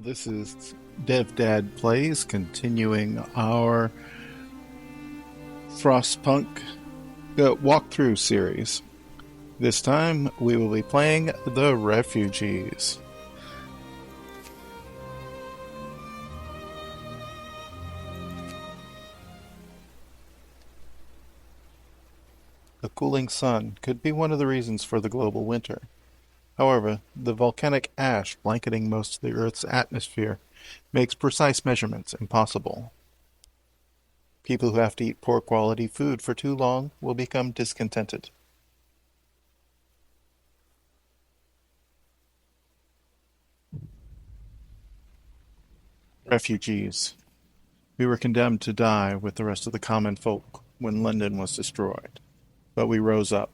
This is DevDadPlays, continuing our Frostpunk walkthrough series. This time we will be playing the Refugees. The cooling sun could be one of the reasons for the global winter. However, the volcanic ash blanketing most of the Earth's atmosphere makes precise measurements impossible. People who have to eat poor quality food for too long will become discontented. Refugees. We were condemned to die with the rest of the common folk when London was destroyed. But we rose up.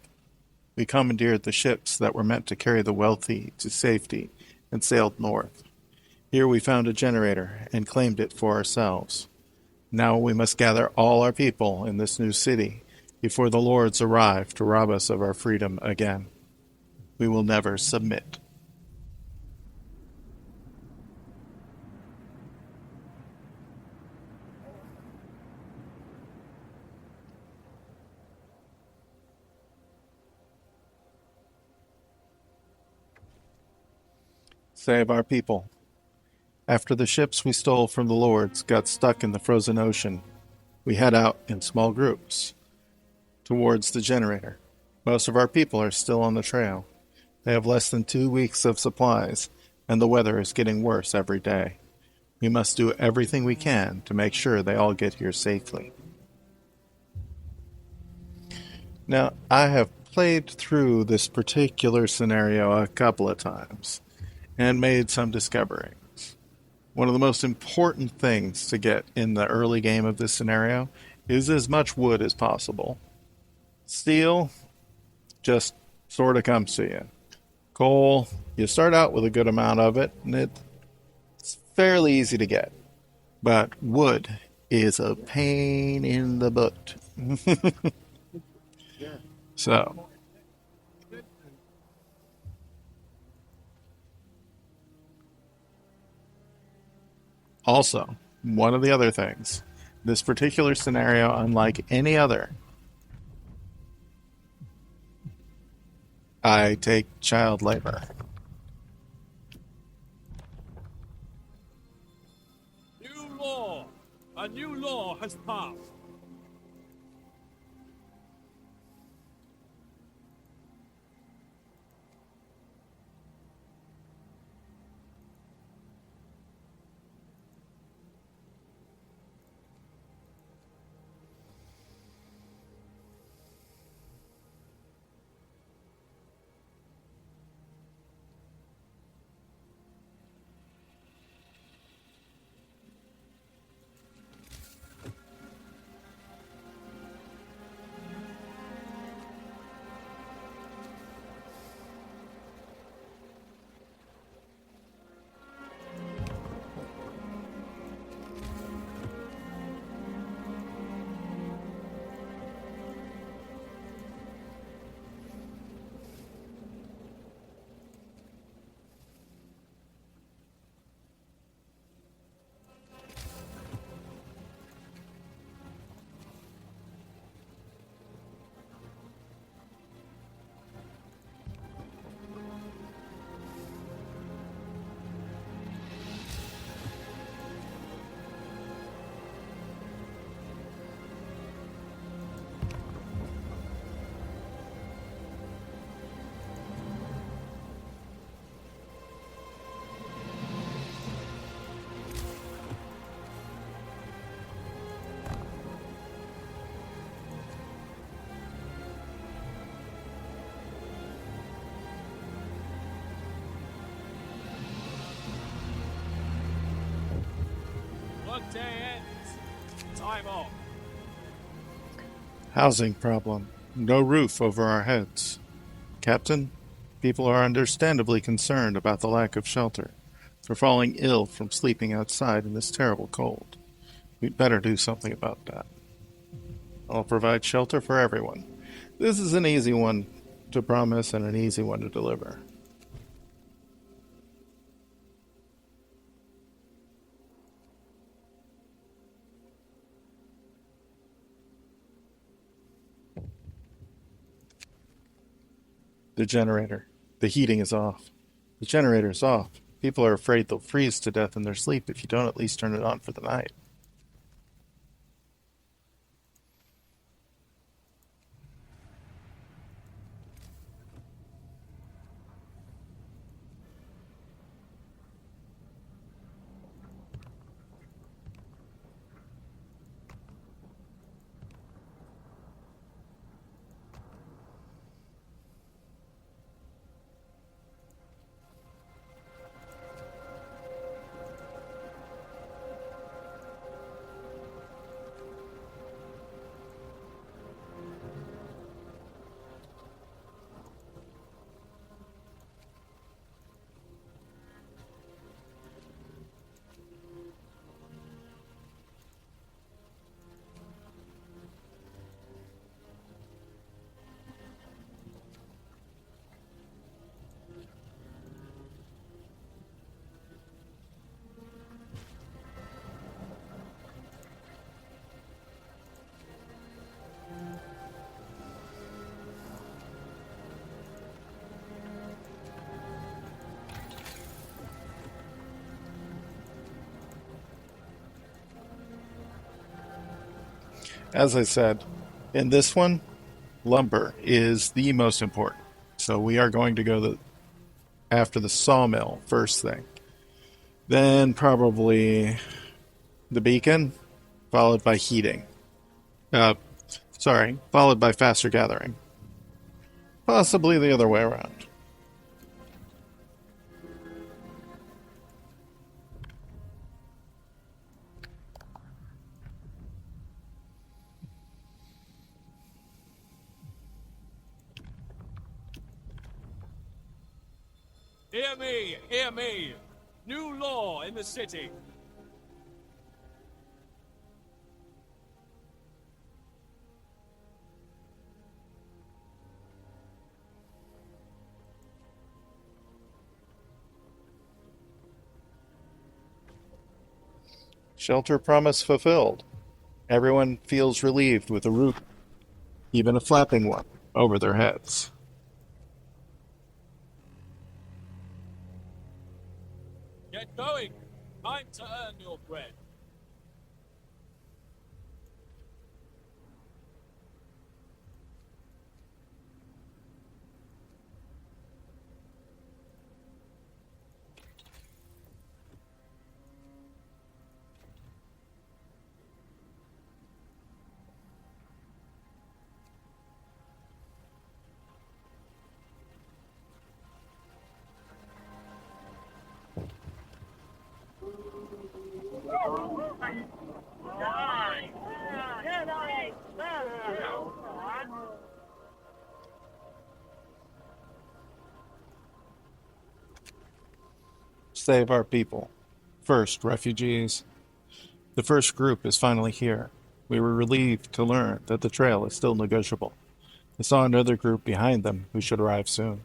We commandeered the ships that were meant to carry the wealthy to safety and sailed north. Here we found a generator and claimed it for ourselves. Now we must gather all our people in this new city before the lords arrive to rob us of our freedom again. We will never submit. Save our people. After the ships we stole from the lords got stuck in the frozen ocean, we head out in small groups towards the generator. Most of our people are still on the trail. They have less than 2 weeks of supplies, and the weather is getting worse every day. We must do everything we can to make sure they all get here safely. Now, I have played through this particular scenario a couple of times and made some discoveries. One of the most important things to get in the early game of this scenario is as much wood as possible. Steel just sort of comes to you. Coal, you start out with a good amount of it, and it's fairly easy to get. But wood is a pain in the butt. So, also, one of the other things, this particular scenario, unlike any other, I take child labor. New law! A new law has passed. Workday ends. Time off. Housing problem. No roof over our heads. Captain, people are understandably concerned about the lack of shelter. They're falling ill from sleeping outside in this terrible cold. We'd better do something about that. I'll provide shelter for everyone. This is an easy one to promise and an easy one to deliver. The generator. The heating is off. The generator is off. People are afraid they'll freeze to death in their sleep if you don't at least turn it on for the night. As I said, in this one, lumber is the most important. So we are going to go after the sawmill first thing. Then probably the beacon, followed by heating. Followed by faster gathering. Possibly the other way around. Hear me, hear me. New law in the city. Shelter promise fulfilled. Everyone feels relieved with a roof, even a flapping one, over their heads. Get going. Time to earn your bread. Save our people. First, refugees. The first group is finally here. We were relieved to learn that the trail is still negotiable. I saw another group behind them who should arrive soon.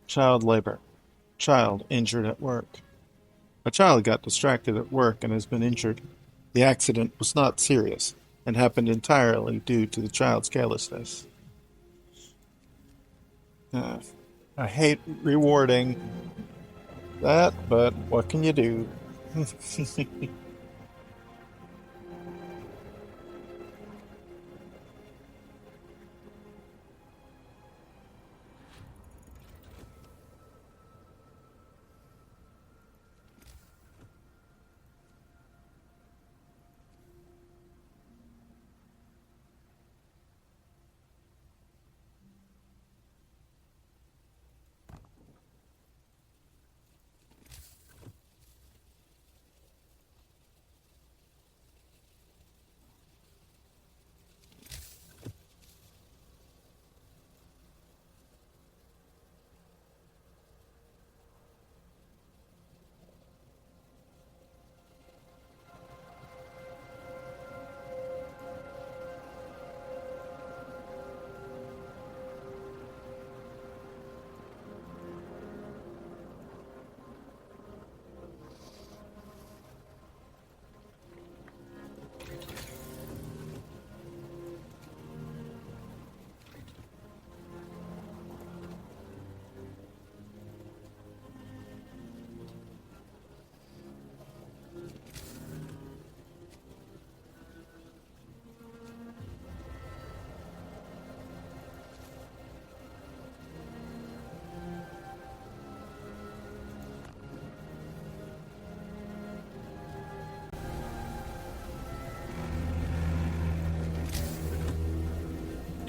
Child labor. Child injured at work. A child got distracted at work and has been injured. The accident was not serious and happened entirely due to the child's carelessness. Uh, I hate rewarding that, but what can you do?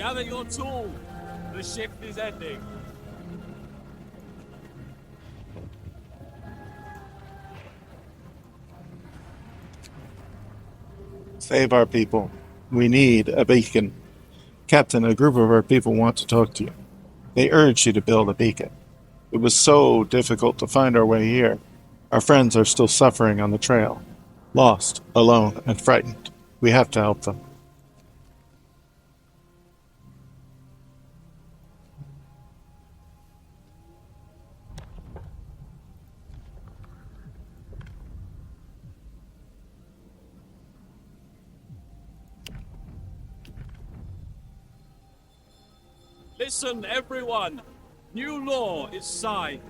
Gather your tools. The shift is ending. Save our people. We need a beacon. Captain, a group of our people want to talk to you. They urged you to build a beacon. It was so difficult to find our way here. Our friends are still suffering on the trail. Lost, alone, and frightened. We have to help them. Listen, everyone. New law is signed.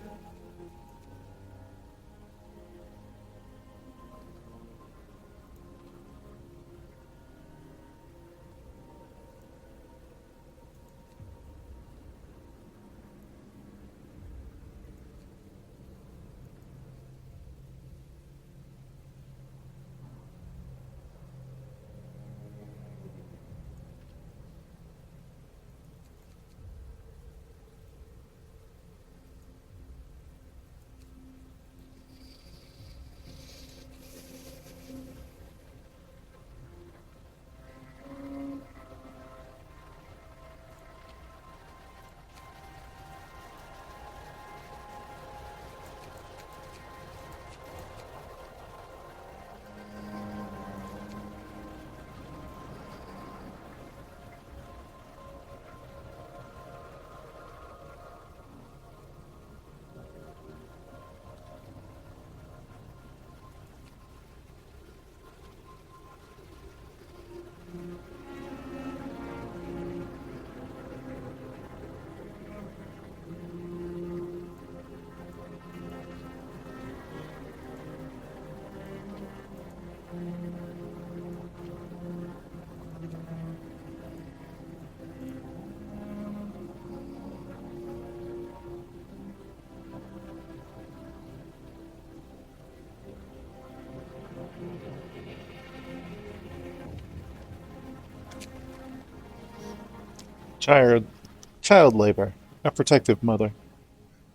Child labor. A protective mother.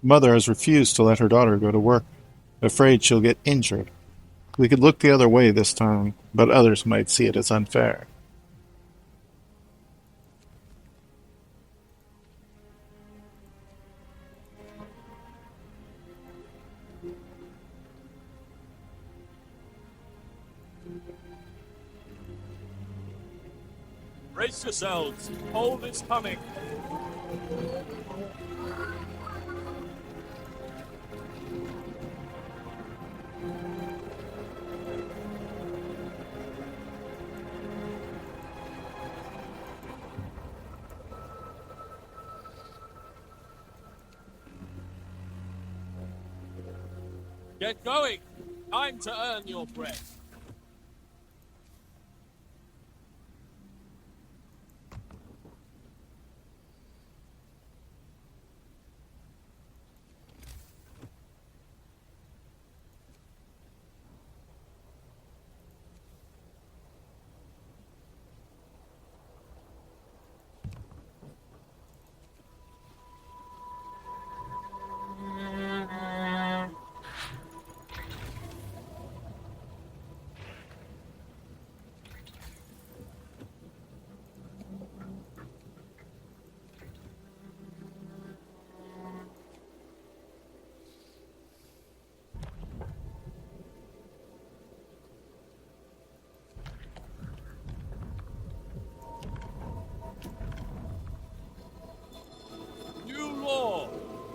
Mother has refused to let her daughter go to work, afraid she'll get injured. We could look the other way this time, but others might see it as unfair. Brace yourselves. Hold is coming. Get going. Time to earn your bread.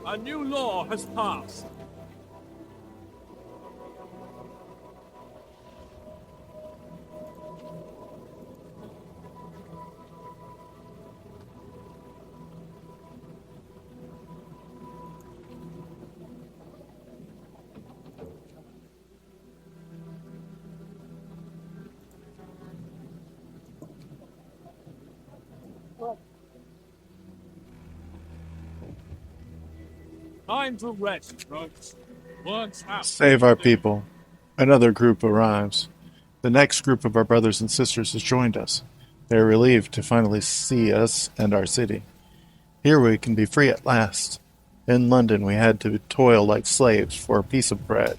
A new law has passed. Time to rest, folks. Works have Save our people. Another group arrives. The next group of our brothers and sisters has joined us. They are relieved to finally see us and our city. Here we can be free at last. In London we had to toil like slaves for a piece of bread.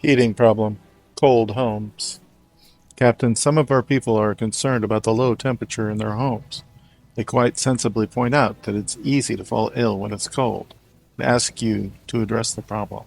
Heating problem. Cold homes. Captain, some of our people are concerned about the low temperature in their homes. They quite sensibly point out that it's easy to fall ill when it's cold and ask you to address the problem.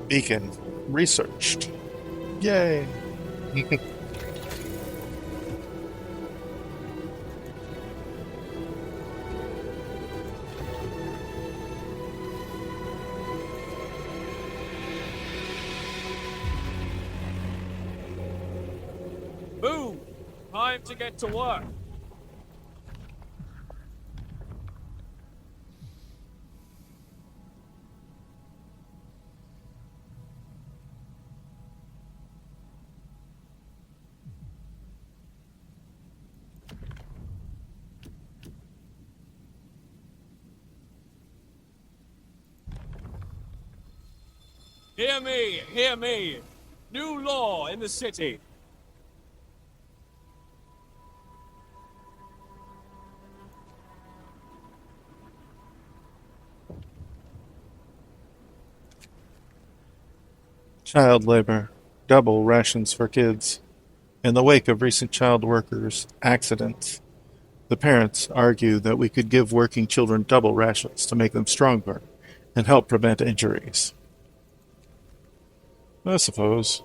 Beacon. Researched. Yay! Boom! Time to get to work. Hear me, hear me. New law in the city. Child labor. Double rations for kids. In the wake of recent child workers' accidents, the parents argue that we could give working children double rations to make them stronger and help prevent injuries. I suppose.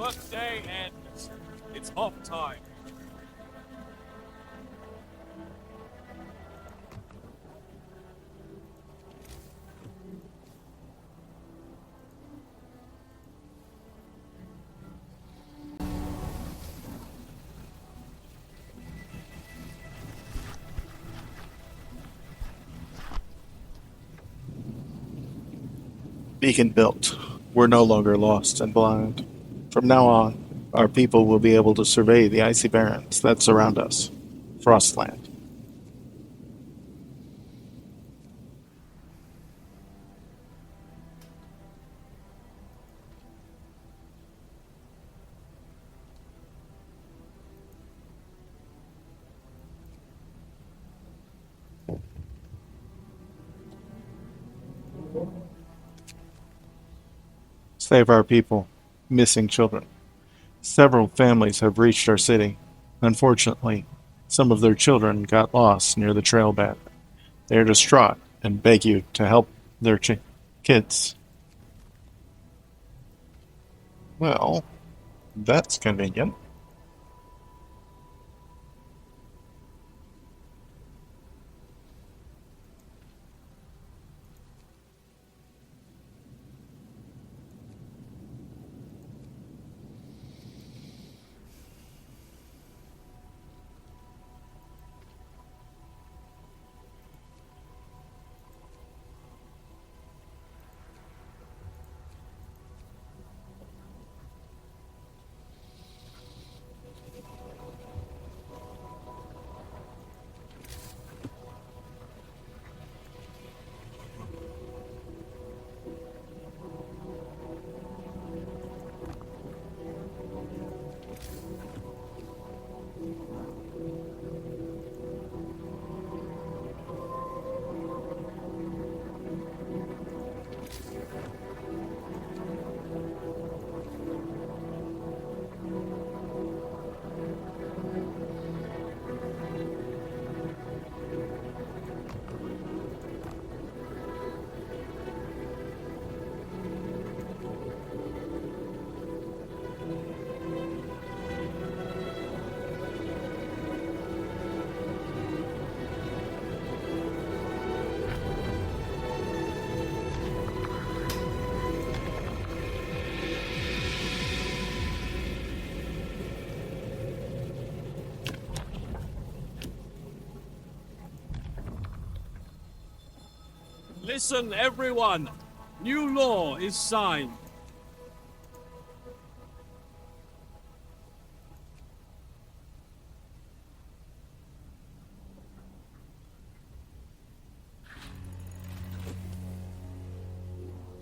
Workday ends. It's off time. Beacon built. We're no longer lost and blind. From now on, our people will be able to survey the icy barrens that surround us. Frostland. Save our people. Missing children. Several families have reached our city. Unfortunately, some of their children got lost near the trail bed. They are distraught and beg you to help their kids. Well, that's convenient. Listen, everyone. New law is signed.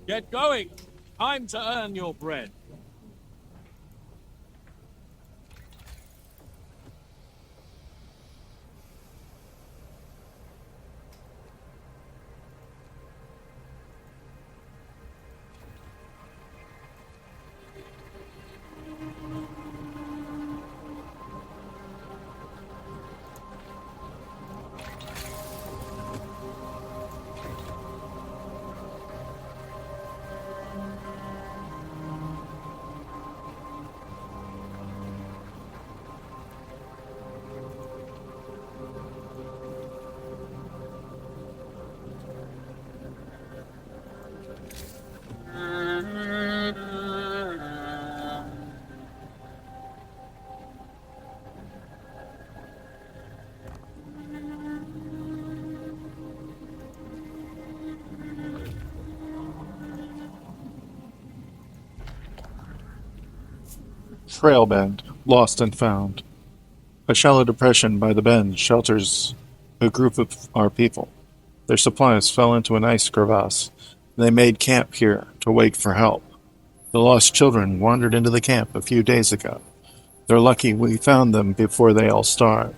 Get going. Time to earn your bread. Trail bend. Lost and found. A shallow depression by the bend shelters a group of our people. Their supplies fell into an ice crevasse. They made camp here to wait for help. The lost children wandered into the camp a few days ago. They're lucky we found them before they all starved.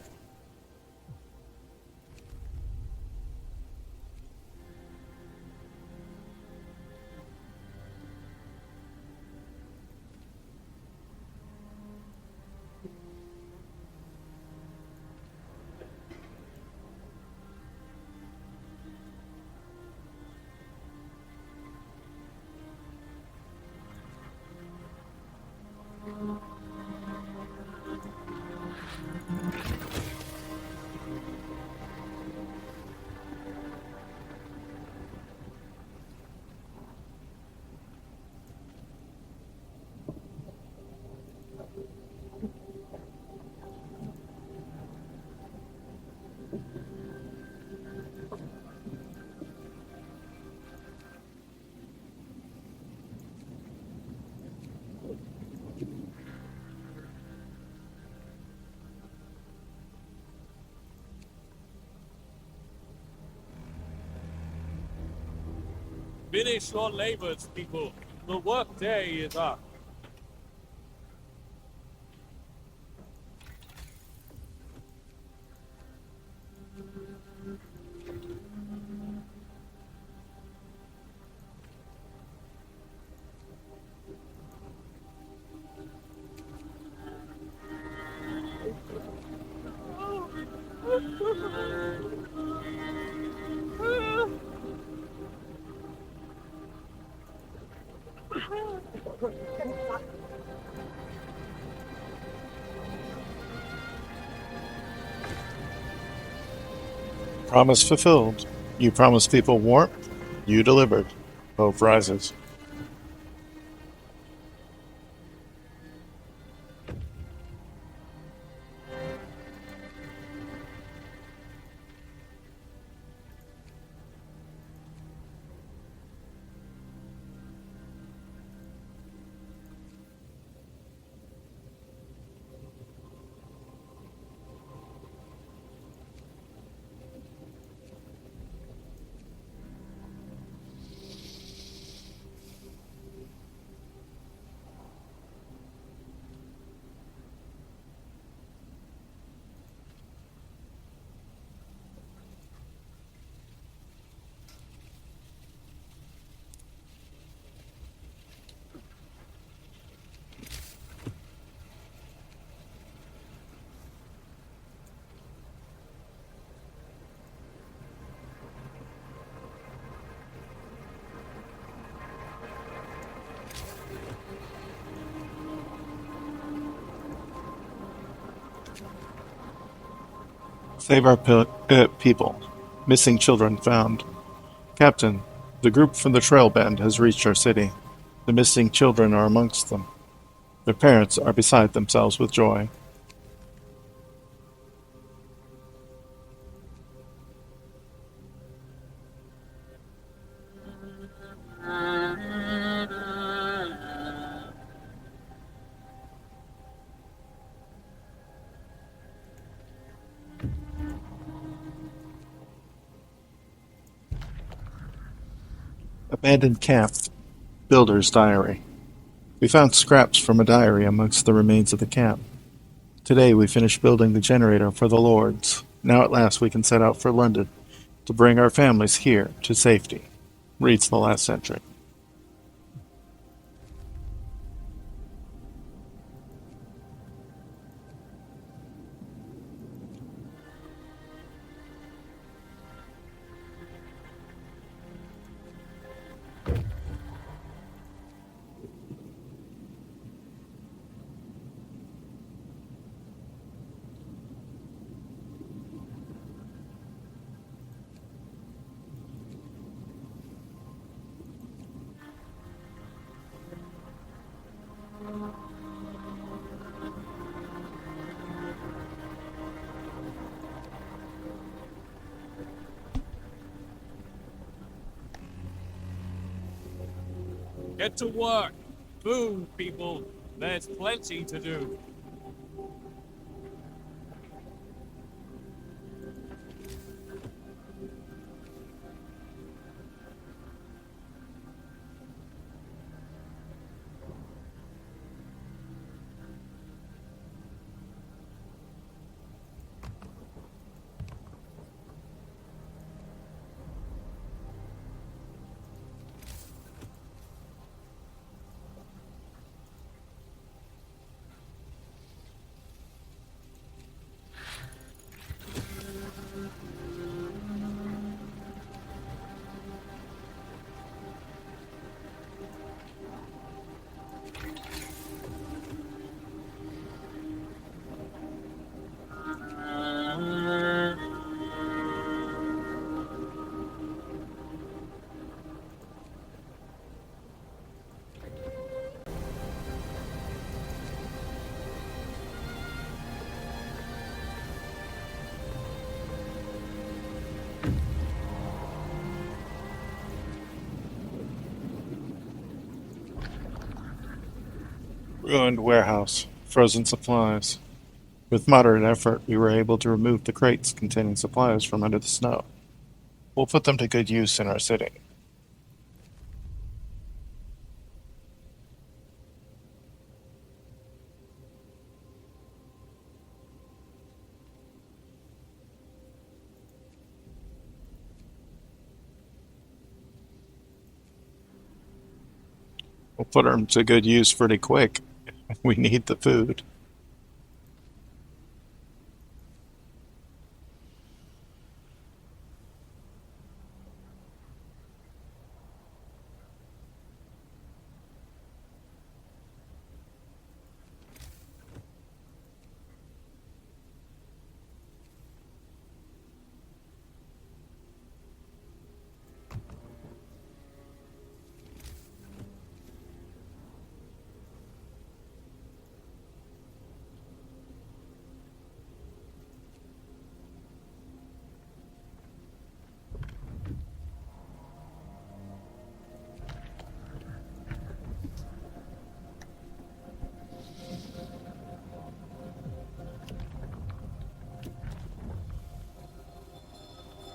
Finish your labors, people. The work day is up. Promise fulfilled. You promised people warmth. You delivered. Hope rises. Save our people. Missing children found. Captain, the group from the trail band has reached our city. The missing children are amongst them. Their parents are beside themselves with joy. Abandoned camp. Builder's diary. We found scraps from a diary amongst the remains of the camp. Today we finished building the generator for the Lords. Now at last we can set out for London to bring our families here to safety. Reads the last entry. Get to work. Move, people. There's plenty to do. Ruined warehouse. Frozen supplies. With moderate effort, we were able to remove the crates containing supplies from under the snow. We'll put them to good use in our city. We'll put them to good use pretty quick. We need the food.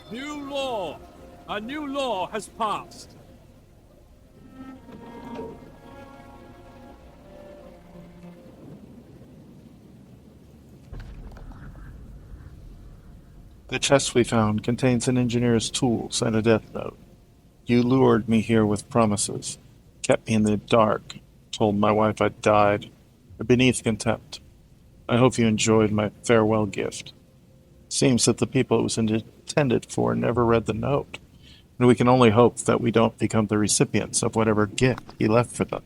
New law! A new law has passed. The chest we found contains an engineer's tools and a death note. You lured me here with promises, kept me in the dark, told my wife I'd died. Beneath contempt. I hope you enjoyed my farewell gift. Seems that the people it was intended for never read the note, and we can only hope that we don't become the recipients of whatever gift he left for them.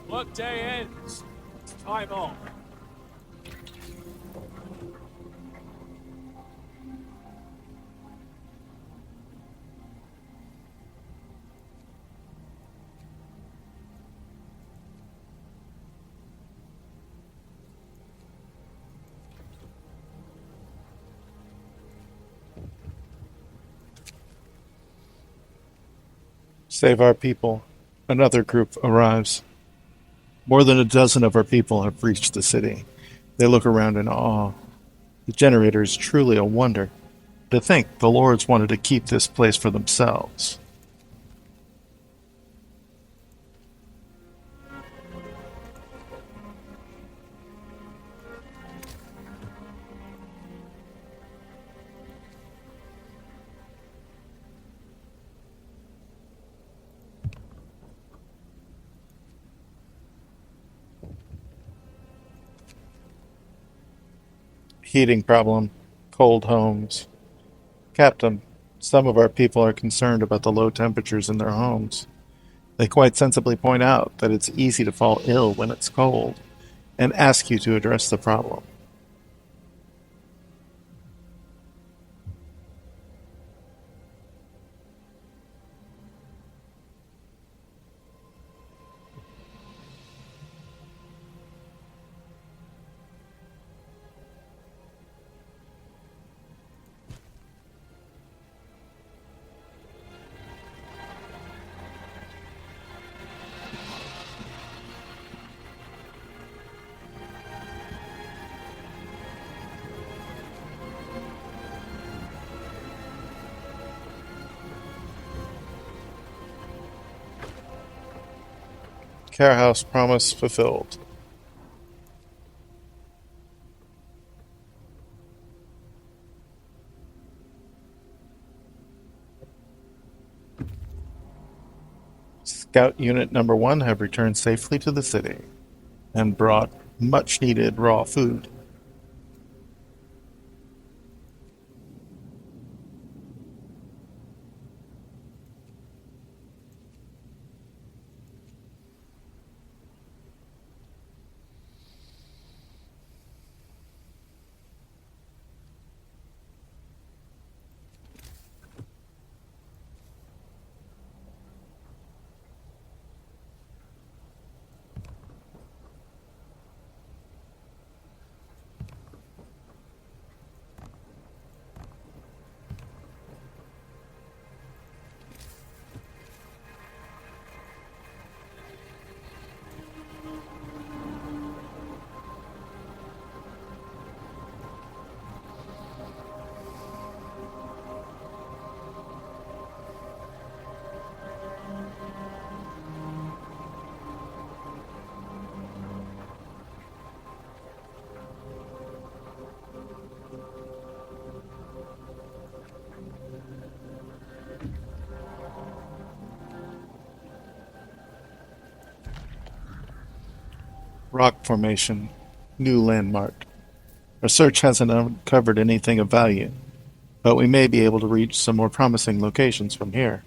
Workday ends. It's time off. Save our people. Another group arrives. More than a dozen of our people have reached the city. They look around in awe. The generator is truly a wonder. To think the lords wanted to keep this place for themselves. Heating problem. Cold homes. Captain, some of our people are concerned about the low temperatures in their homes. They quite sensibly point out that it's easy to fall ill when it's cold, and ask you to address the problem. Care House promise fulfilled. Scout Unit Number 1 have returned safely to the city and brought much needed raw food. Rock formation. New landmark. Our search hasn't uncovered anything of value, but we may be able to reach some more promising locations from here.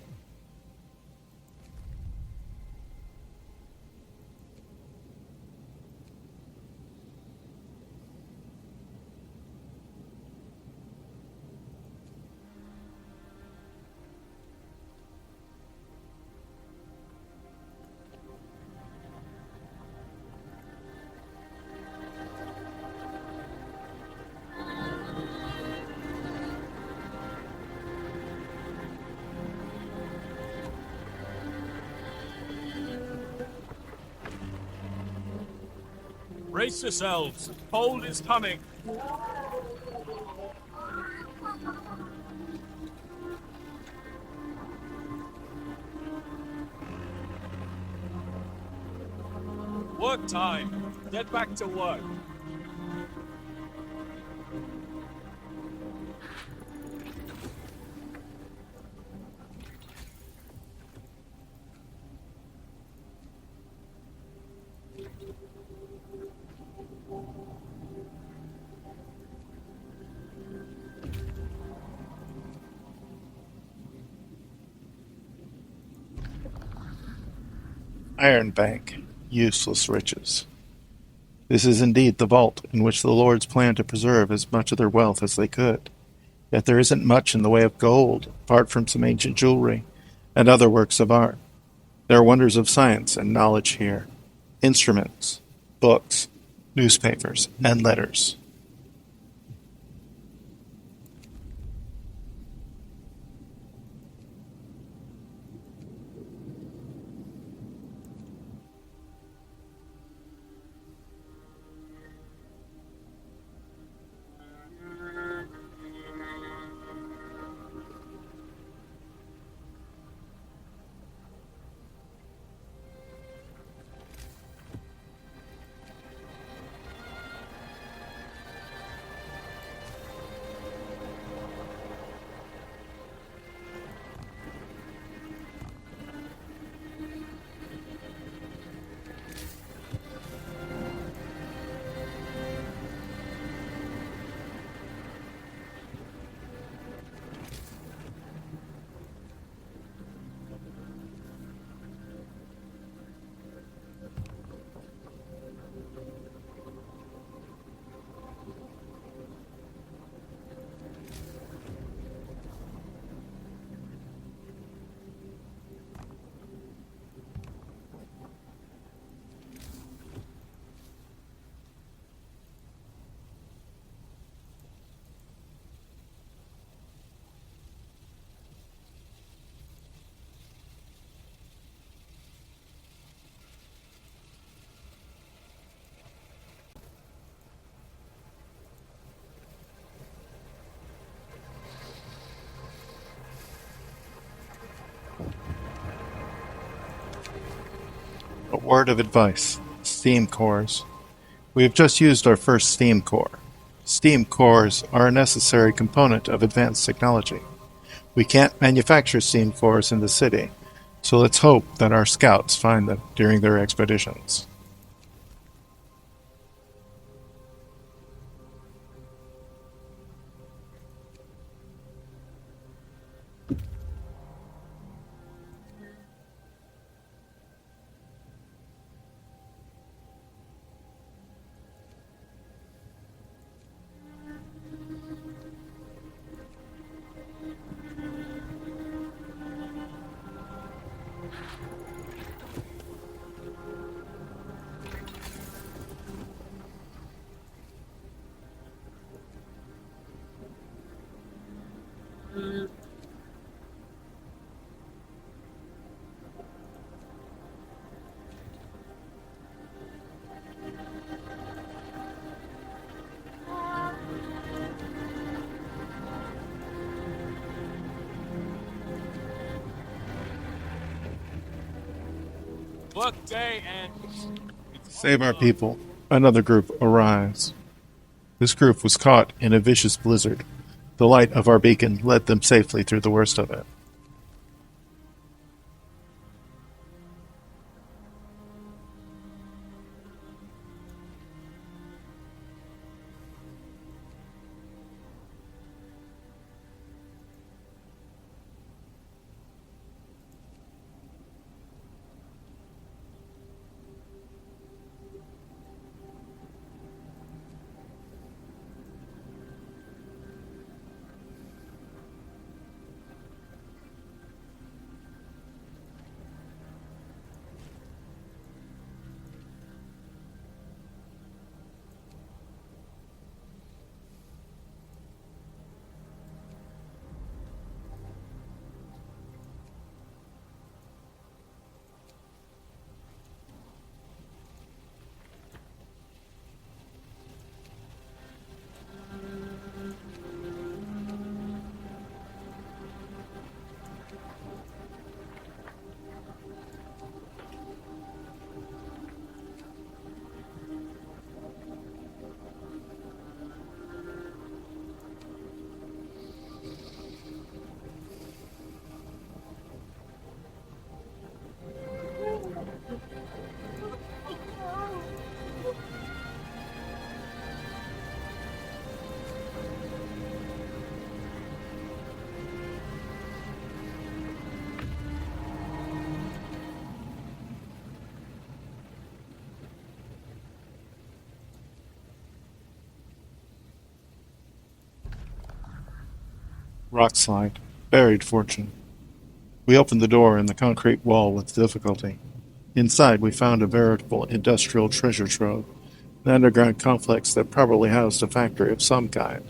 Brace yourselves. Cold is coming. Work time. Get back to work. Iron Bank. Useless riches. This is indeed the vault in which the lords plan to preserve as much of their wealth as they could. Yet there isn't much in the way of gold, apart from some ancient jewelry and other works of art. There are wonders of science and knowledge here. Instruments, books, newspapers, and letters. A word of advice. Steam cores. We have just used our first steam core. Steam cores are a necessary component of advanced technology. We can't manufacture steam cores in the city, so let's hope that our scouts find them during their expeditions. Work day ends. Save our people. Another group arrives. This group was caught in a vicious blizzard. The light of our beacon led them safely through the worst of it. Rock slide. Buried fortune. We opened the door in the concrete wall with difficulty. Inside, we found a veritable industrial treasure trove, an underground complex that probably housed a factory of some kind.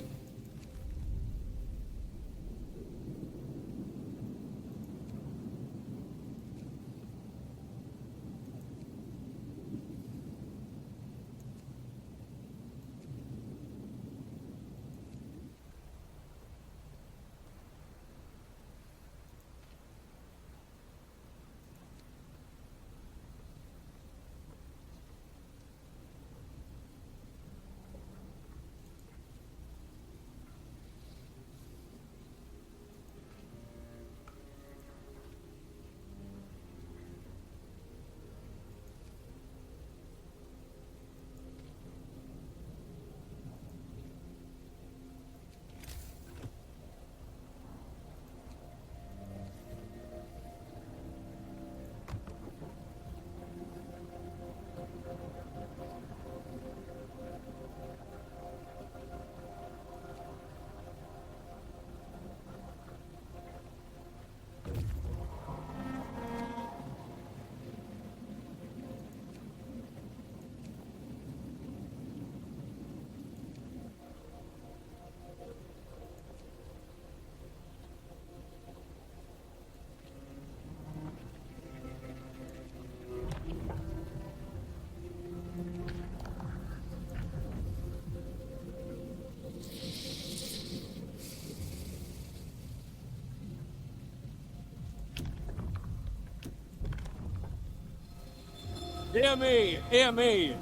Hear me, hear me.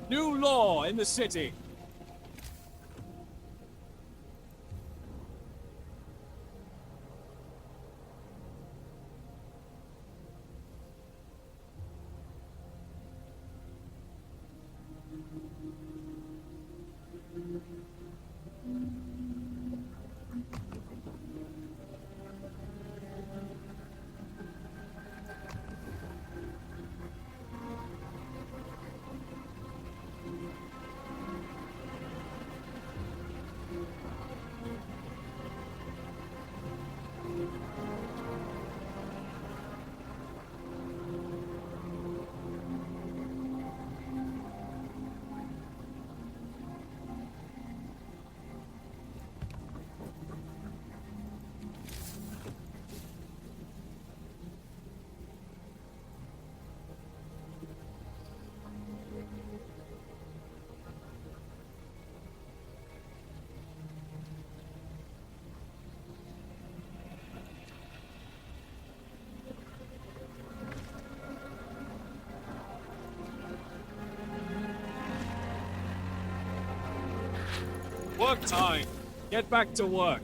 New law in the city. Work time. Get back to work.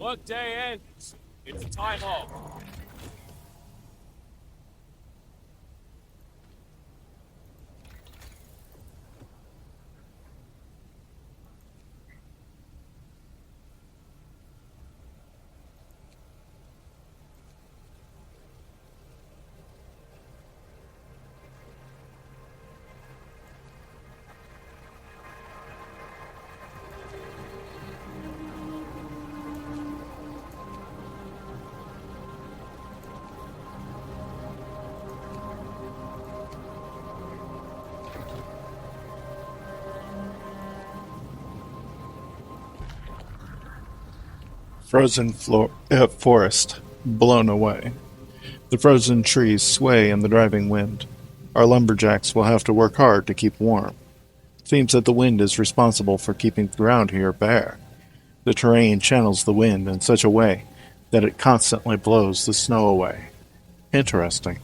Workday ends. It's time off. Forest, blown away. The frozen trees sway in the driving wind. Our lumberjacks will have to work hard to keep warm. Seems that the wind is responsible for keeping the ground here bare. The terrain channels the wind in such a way that it constantly blows the snow away. Interesting.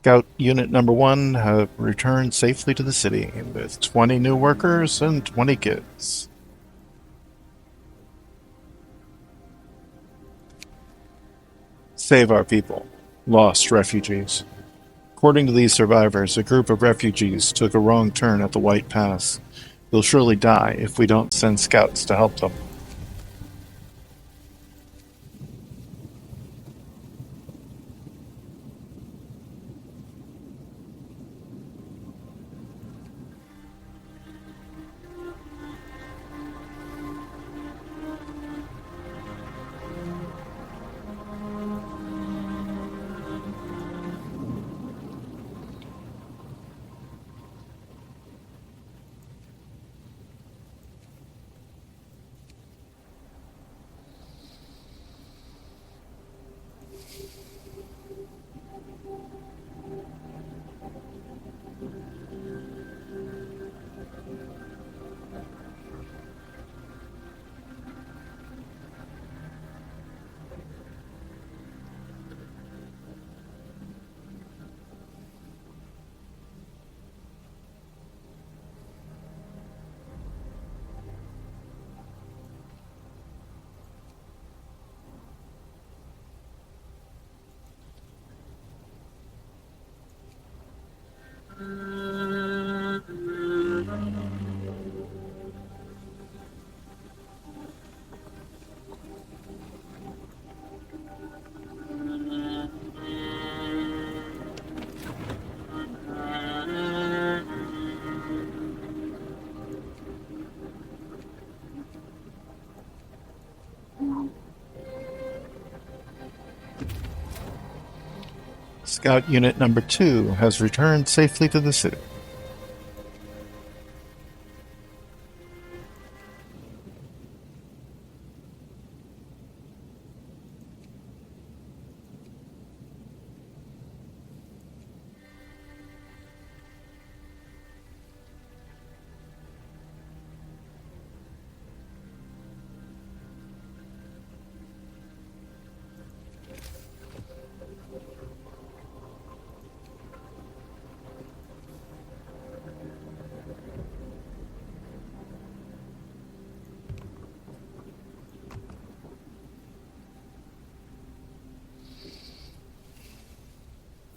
Scout Unit Number 1 have returned safely to the city with 20 new workers and 20 kids. Save our people. Lost refugees. According to these survivors, a group of refugees took a wrong turn at the White Pass. They'll surely die if we don't send scouts to help them. Scout Unit Number 2 has returned safely to the city.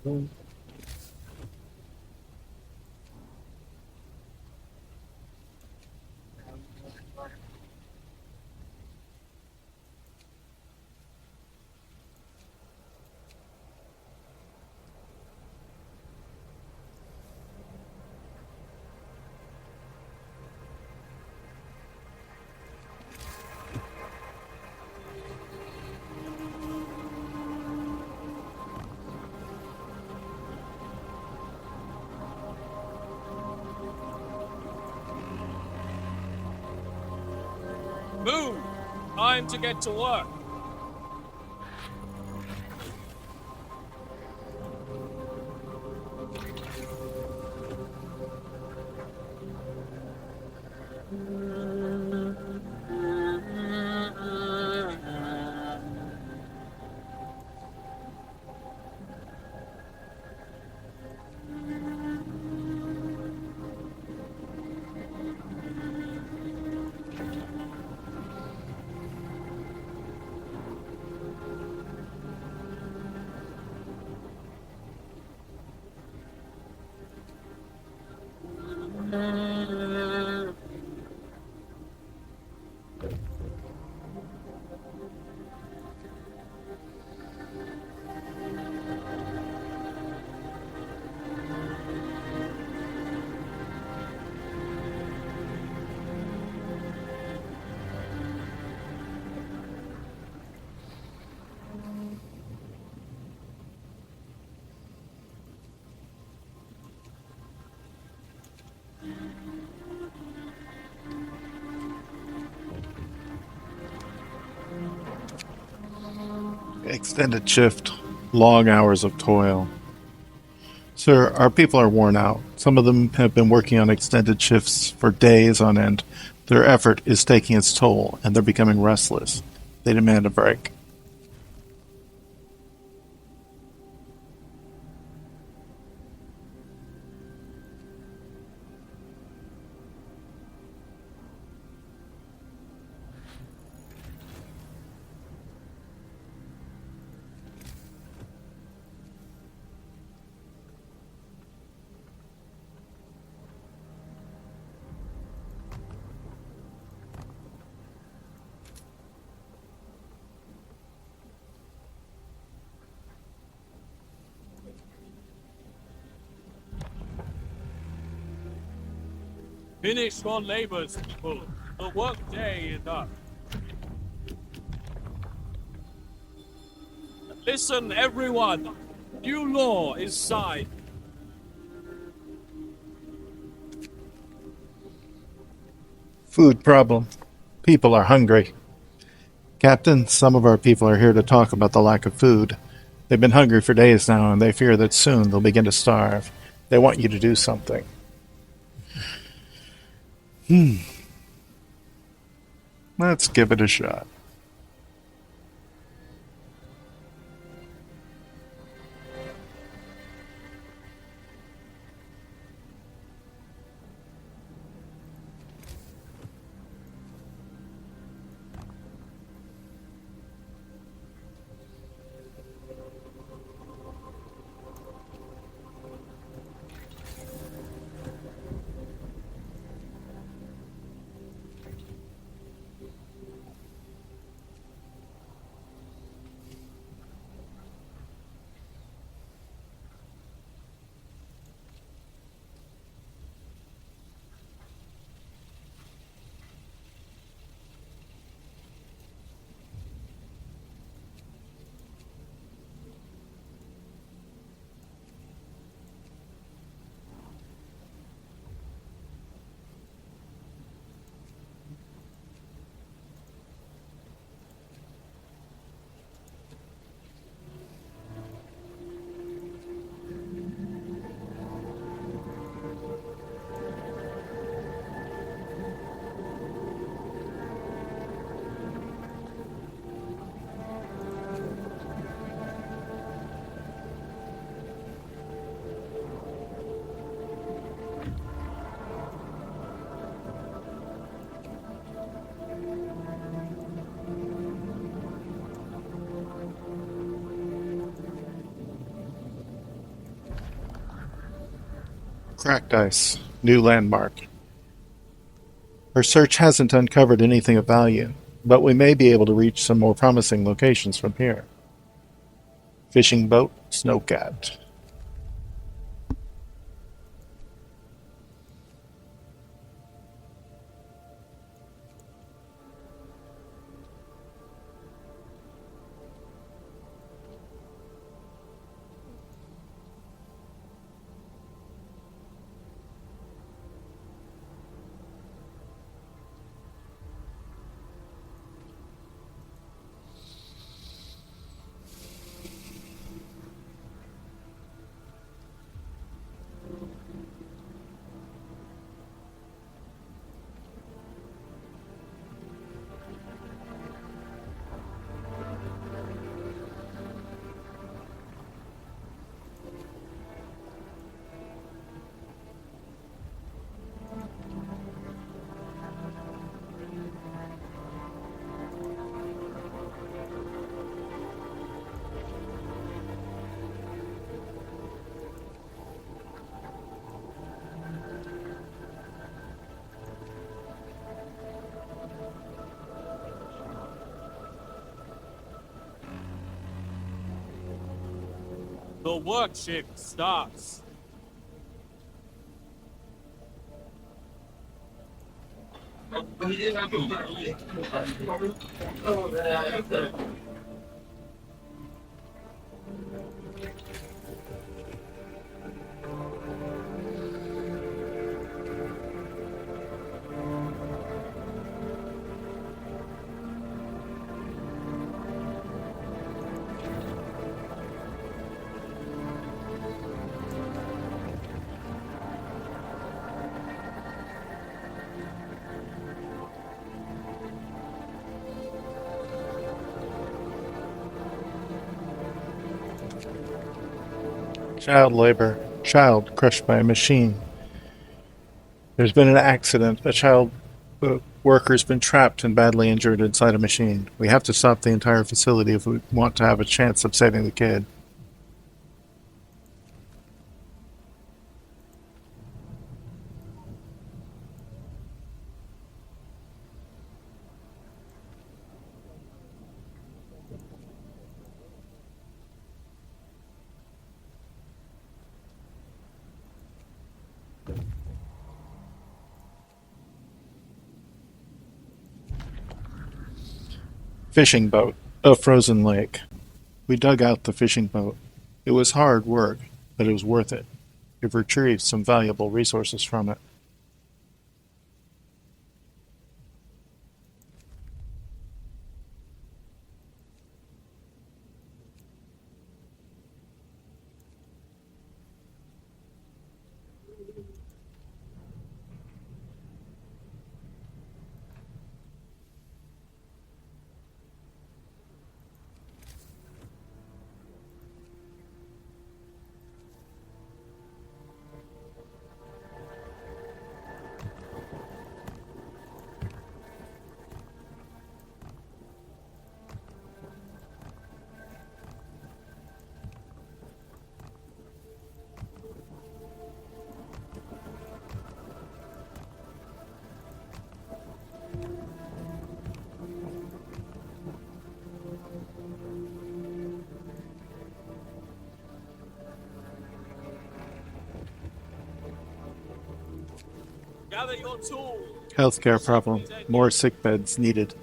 Move! Time to get to work. Extended shift, long hours of toil. Sir, our people are worn out. Some of them have been working on extended shifts for days on end. Their effort is taking its toll, and they're becoming restless. They demand a break. Finish your labors, people. The work day is up. Listen, everyone. New law is signed. Food problem. People are hungry. Captain, some of our people are here to talk about the lack of food. They've been hungry for days now, and they fear that soon they'll begin to starve. They want you to do something. Let's give it a shot. Cracked ice. New landmark. Our search hasn't uncovered anything of value, but we may be able to reach some more promising locations from here. Fishing boat, snowcat. The work shift starts. Child labor. Child crushed by a machine. There's been an accident. A child worker's been trapped and badly injured inside a machine. We have to stop the entire facility if we want to have a chance of saving the kid. Fishing boat. A frozen lake. We dug out the fishing boat. It was hard work, but it was worth it. We've retrieved some valuable resources from it. Gather your tools. Healthcare problem. More sick beds needed.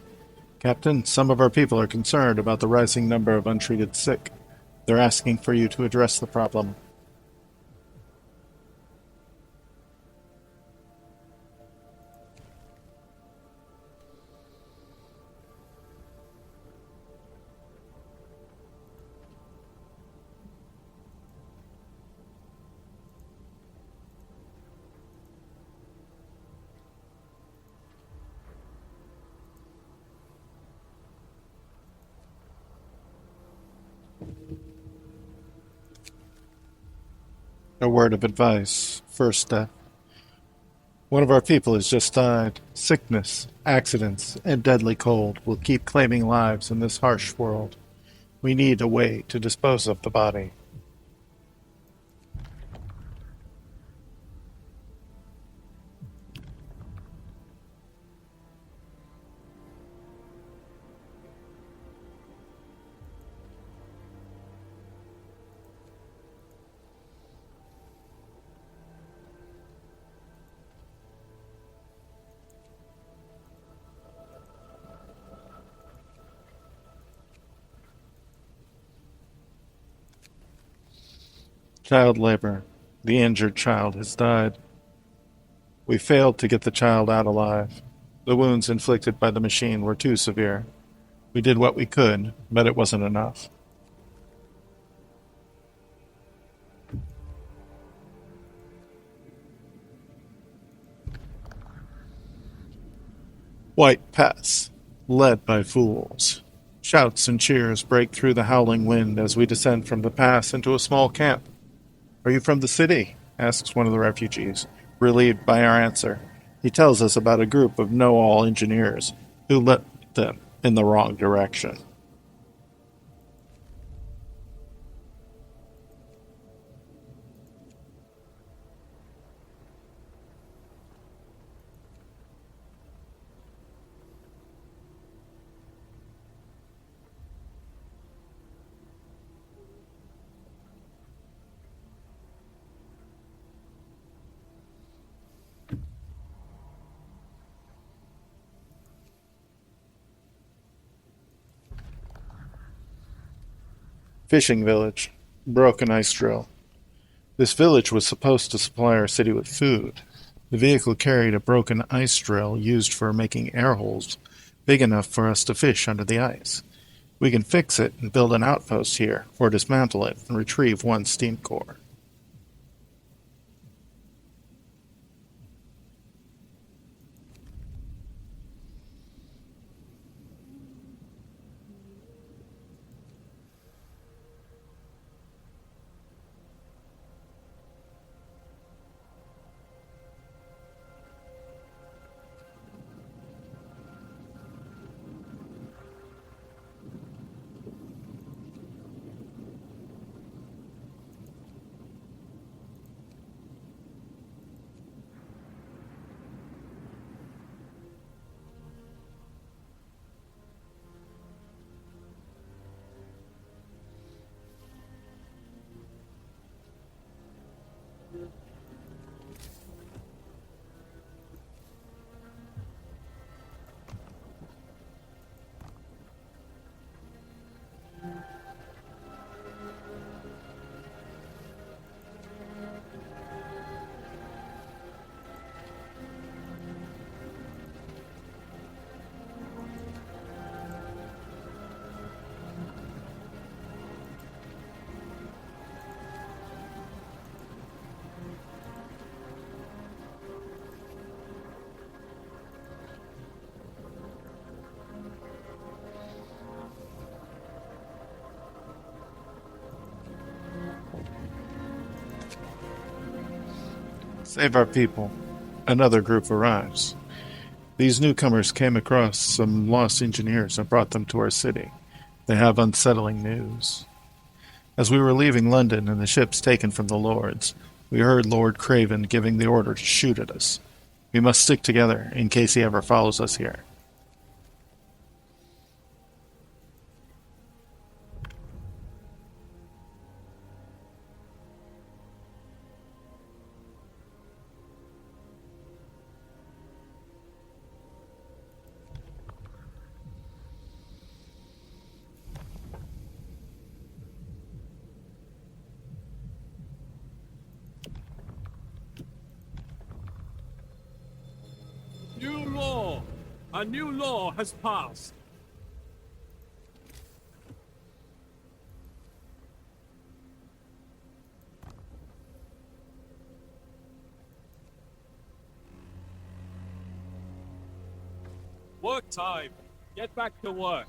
Captain, some of our people are concerned about the rising number of untreated sick. They're asking for you to address the problem. A word of advice. First step. One of our people has just died. Sickness, accidents, and deadly cold will keep claiming lives in this harsh world. We need a way to dispose of the body. Child labor. The injured child has died. We failed to get the child out alive. The wounds inflicted by the machine were too severe. We did what we could, but it wasn't enough. White Pass, led by fools. Shouts and cheers break through the howling wind as we descend from the pass into a small camp. Are you from the city? Asks one of the refugees, relieved by our answer. He tells us about a group of know-all engineers who led them in the wrong direction. Fishing village. Broken ice drill. This village was supposed to supply our city with food. The vehicle carried a broken ice drill used for making air holes big enough for us to fish under the ice. We can fix it and build an outpost here, or dismantle it and retrieve one steam core. Save our people. Another group arrives. These newcomers came across some lost engineers and brought them to our city. They have unsettling news. As we were leaving London and the ships taken from the lords, we heard Lord Craven giving the order to shoot at us. We must stick together in case he ever follows us here. New law! A new law has passed. Work time. Get back to work.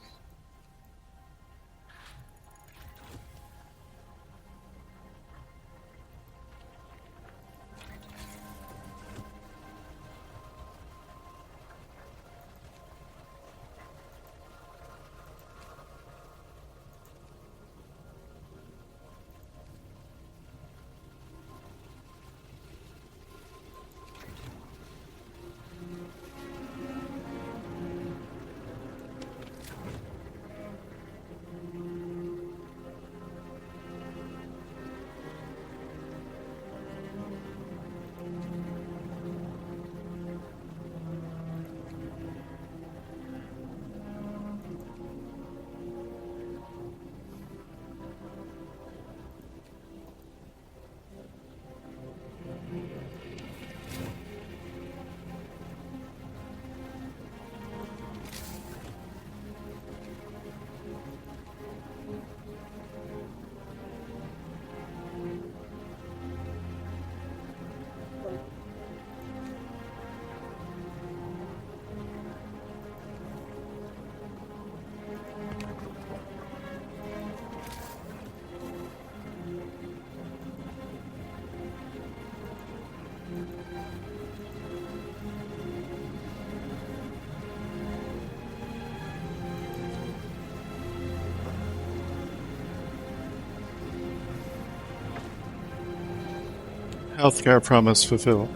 Healthcare promise fulfilled.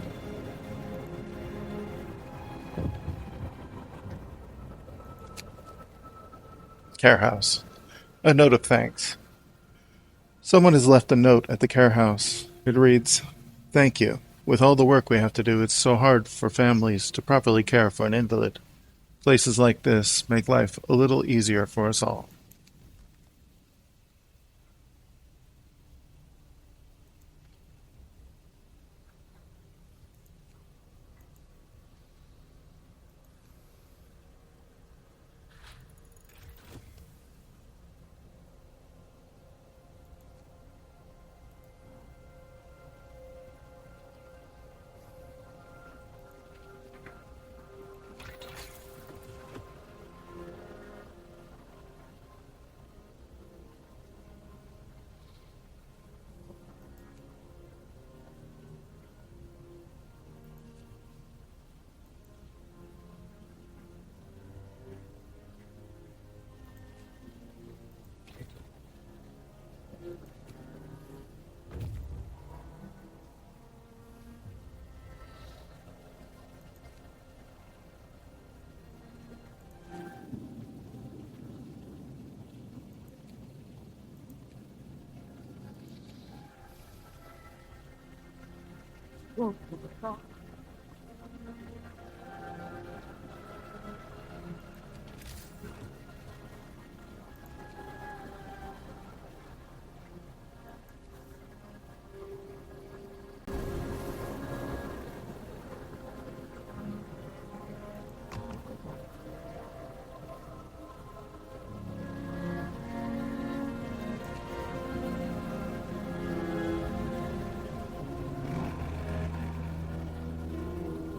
Care house. A note of thanks. Someone has left a note at the care house. It reads, "Thank you. With all the work we have to do, it's so hard for families to properly care for an invalid. Places like this make life a little easier for us all."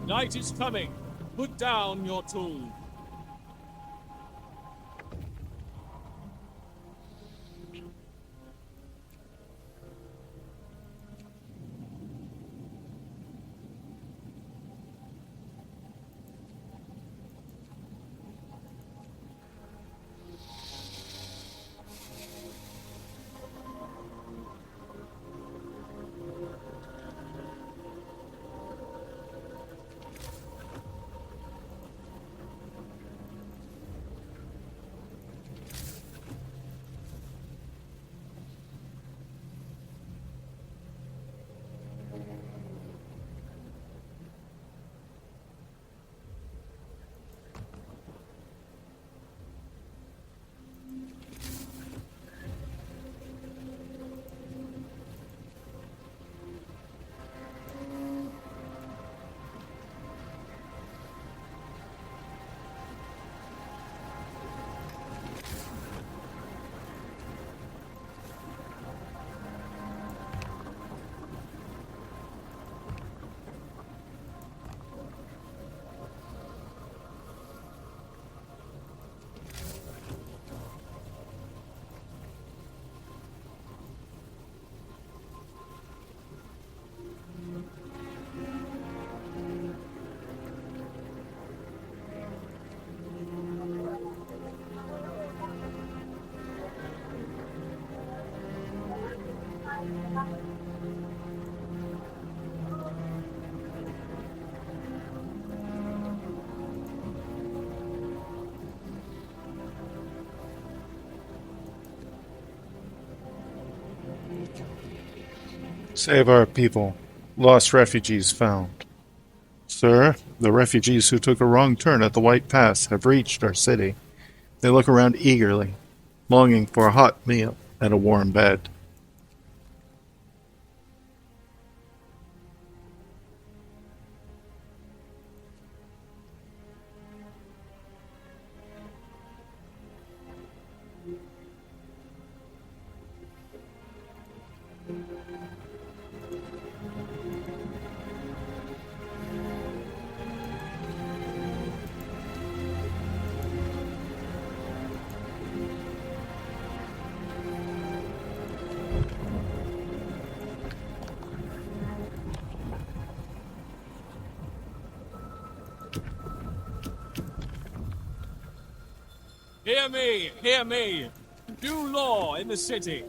Night is coming. Put down your tools. Save our people. Lost refugees found. Sir, the refugees who took a wrong turn at the White Pass have reached our city. They look around eagerly, longing for a hot meal and a warm bed. Hear me, hear me. New law in the city.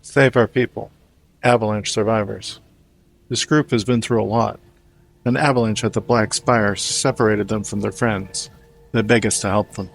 Save our people. Avalanche survivors. This group has been through a lot. An avalanche at the Black Spire separated them from their friends. They beg us to help them.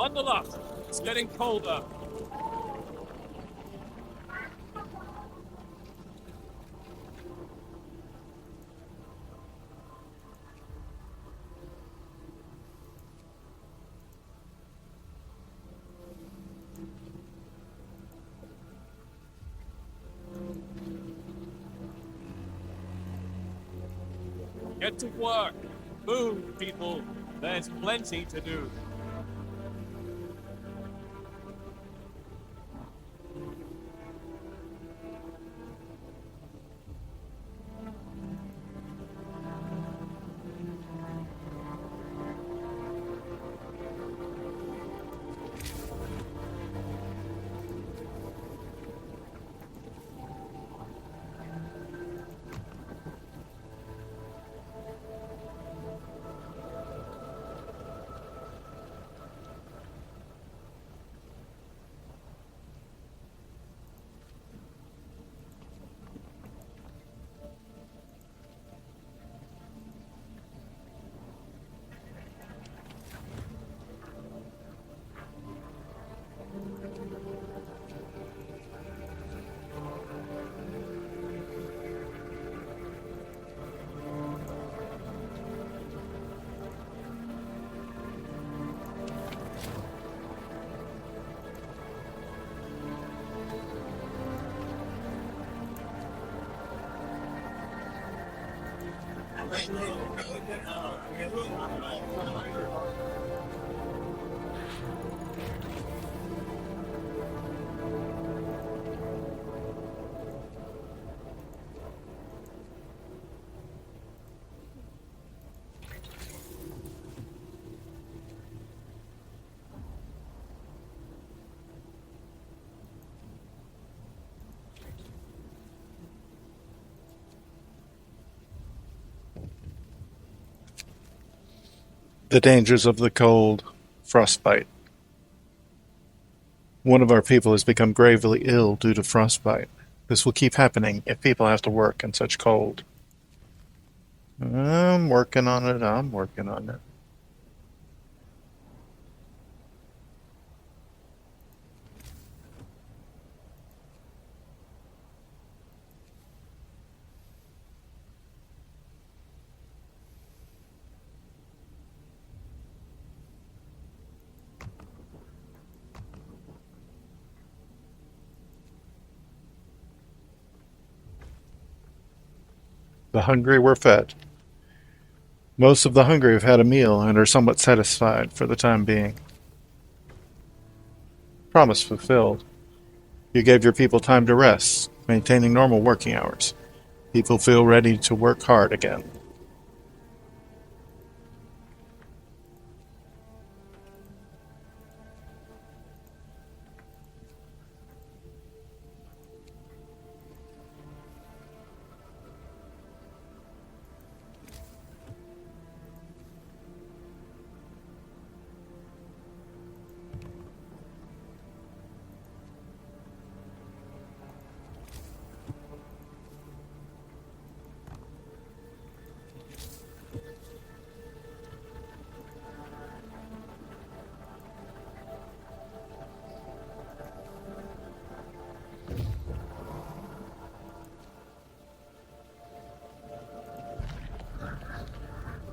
Bundle up. It's getting colder. Get to work. Move, people. There's plenty to do. The dangers of the cold. Frostbite. One of our people has become gravely ill due to frostbite. This will keep happening if people have to work in such cold. I'm working on it. I'm working on it. The hungry were fed. Most of the hungry have had a meal and are somewhat satisfied for the time being. Promise fulfilled. You gave your people time to rest, maintaining normal working hours. People feel ready to work hard again.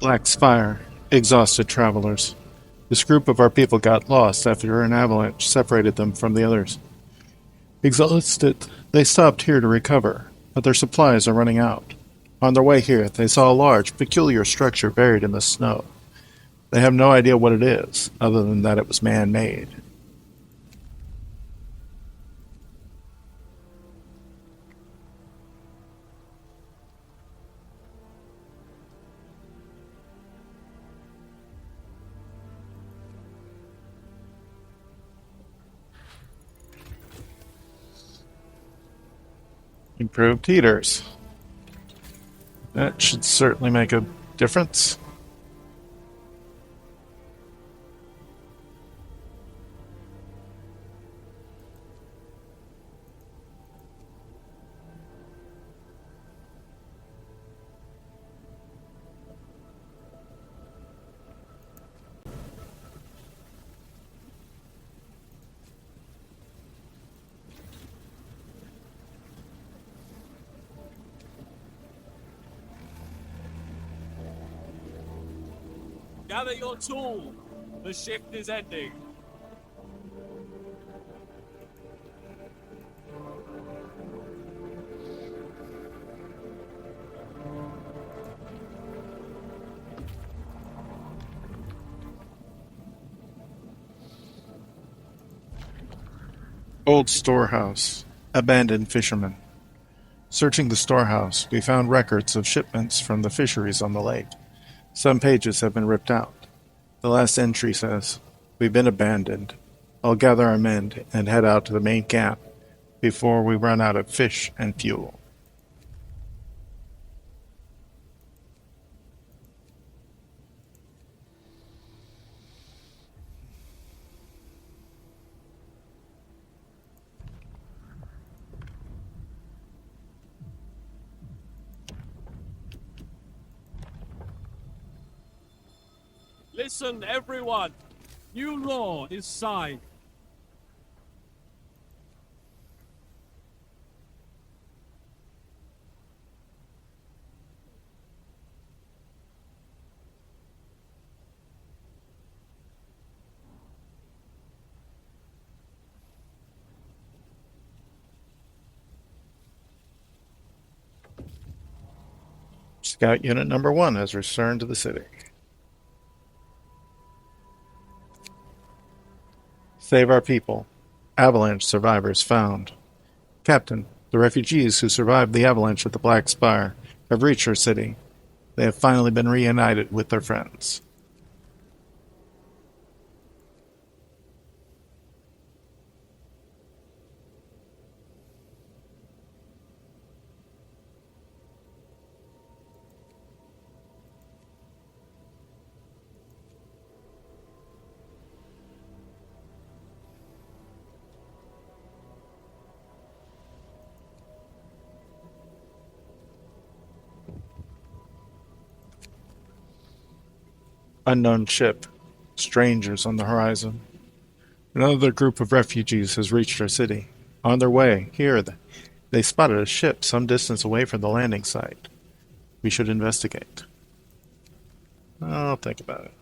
Black Spire, exhausted travelers. This group of our people got lost after an avalanche separated them from the others. Exhausted, they stopped here to recover, but their supplies are running out. On their way here, they saw a large, peculiar structure buried in the snow. They have no idea what it is, other than that it was man-made. Improved heaters. That should certainly make a difference. Gather your tools. The shift is ending. Old storehouse. Abandoned fishermen. Searching the storehouse, we found records of shipments from the fisheries on the lake. Some pages have been ripped out. The last entry says, "We've been abandoned. I'll gather our men and head out to the main camp before we run out of fish and fuel." Listen, everyone. New law is signed. Scout Unit Number 1 has returned to the city. Save our people. Avalanche survivors found. Captain, the refugees who survived the avalanche at the Black Spire have reached our city. They have finally been reunited with their friends. Unknown ship. Strangers on the horizon. Another group of refugees has reached our city. On their way, here, they spotted a ship some distance away from the landing site. We should investigate. I'll think about it.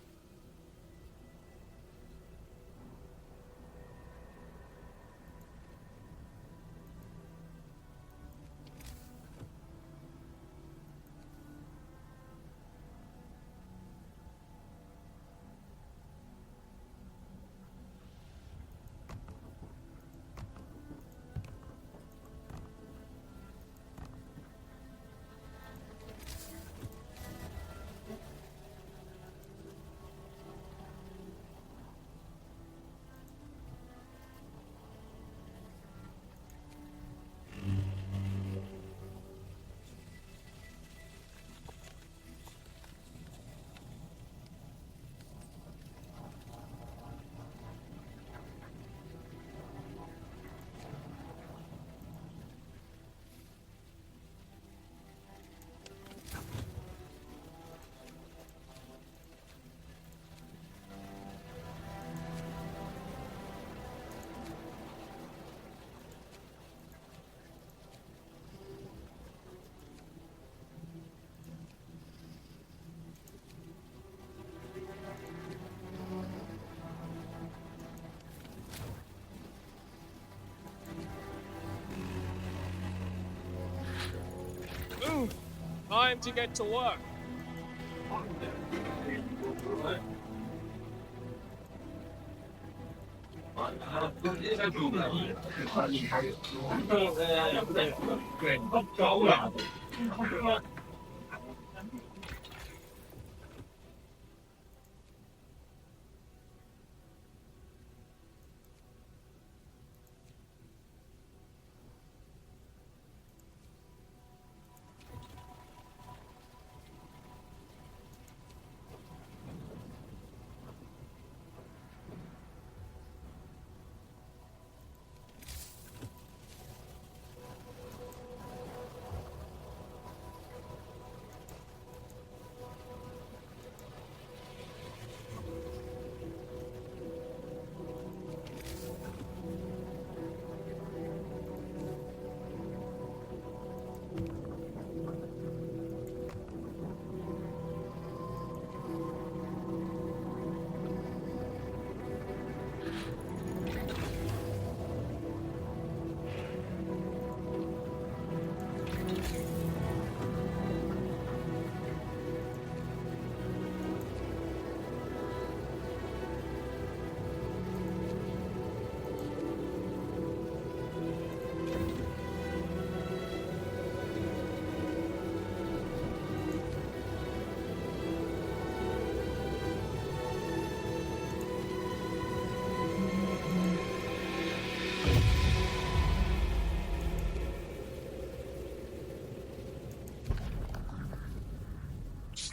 Move! Time to get to work.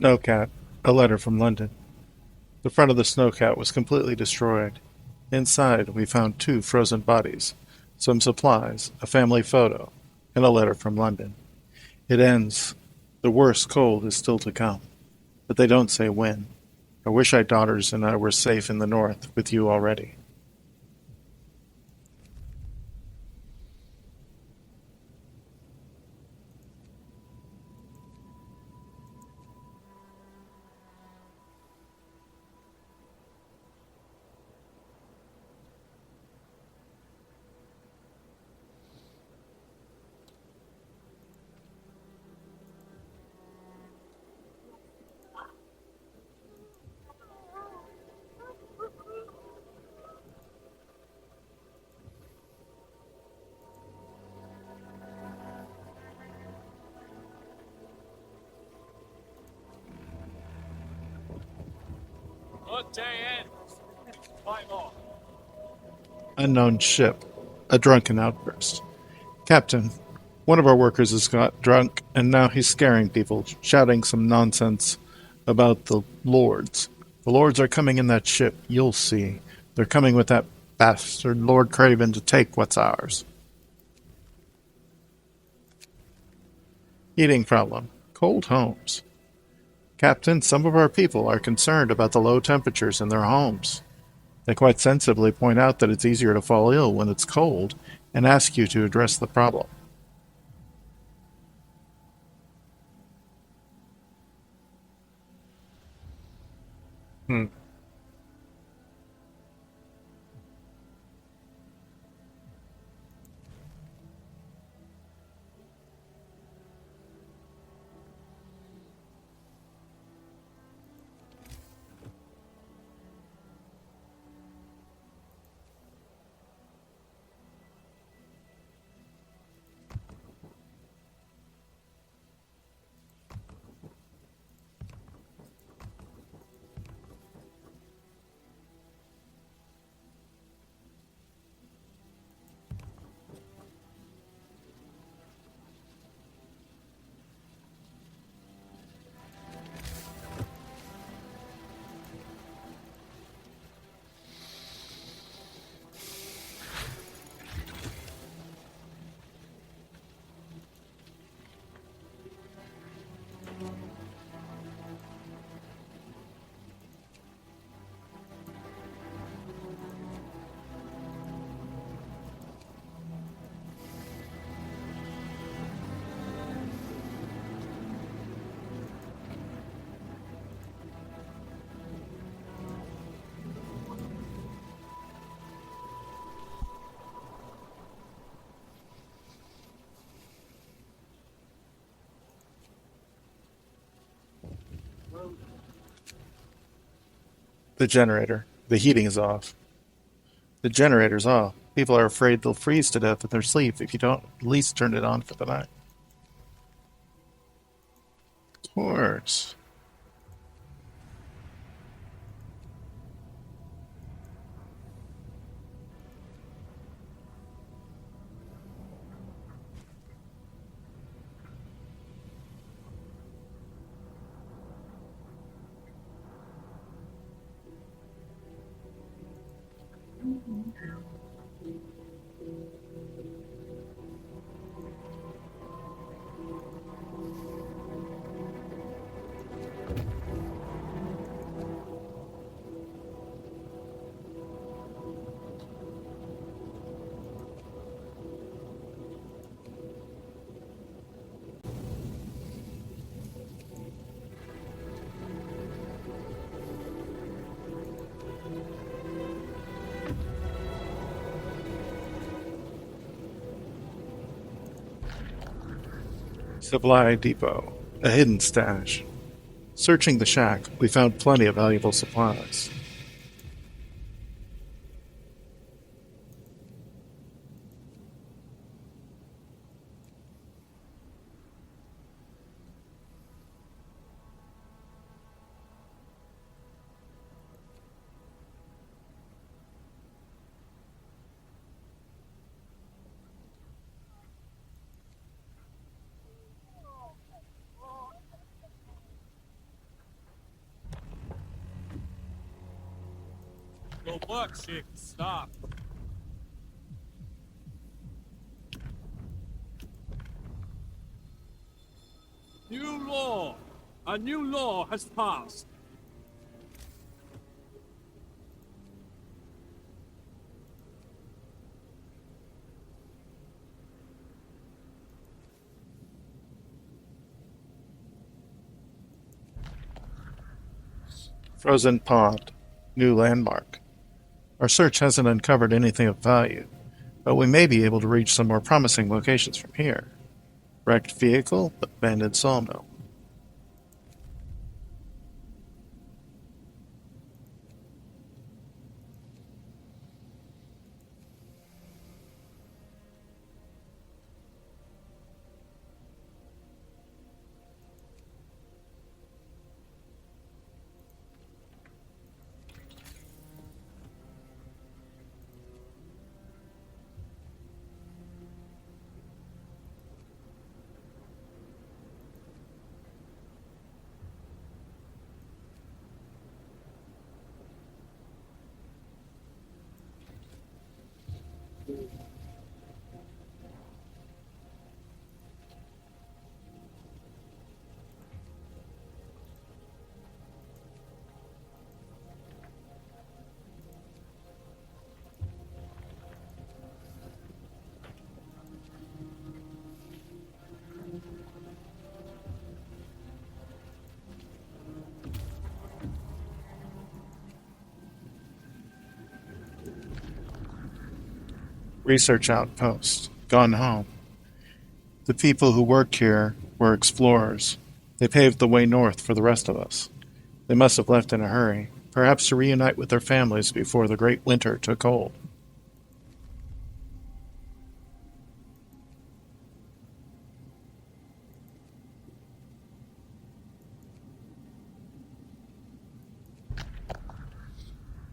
Snowcat, a letter from London. The front of the Snowcat was completely destroyed. Inside, we found 2 frozen bodies, some supplies, a family photo, and a letter from London. It ends, "The worst cold is still to come," but they don't say when. I wish our daughters and I were safe in the north with you already. Good day ends. Time off. Unknown ship. A drunken outburst. Captain, one of our workers has got drunk, and now he's scaring people, shouting some nonsense about the lords. The lords are coming in that ship, you'll see. They're coming with that bastard Lord Craven to take what's ours. Heating problem. Cold homes. Captain, some of our people are concerned about the low temperatures in their homes. They quite sensibly point out that it's easier to fall ill when it's cold and ask you to address the problem. Hmm. The generator. The heating is off. The generator's off. People are afraid they'll freeze to death in their sleep if you don't at least turn it on for the night. Of course. Supply depot. A hidden stash. Searching the shack, we found plenty of valuable supplies. The work shift stopped. New law. A new law has passed. Frozen Pond. New landmark. Our search hasn't uncovered anything of value, but we may be able to reach some more promising locations from here. Wrecked vehicle, abandoned sawmill. Research outpost. Gone home. The people who worked here were explorers. They paved the way north for the rest of us. They must have left in a hurry, perhaps to reunite with their families before the great winter took hold.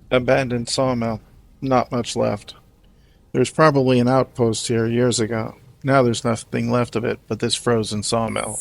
Abandoned sawmill. Not much left. There's probably an outpost here years ago. Now there's nothing left of it but this frozen sawmill.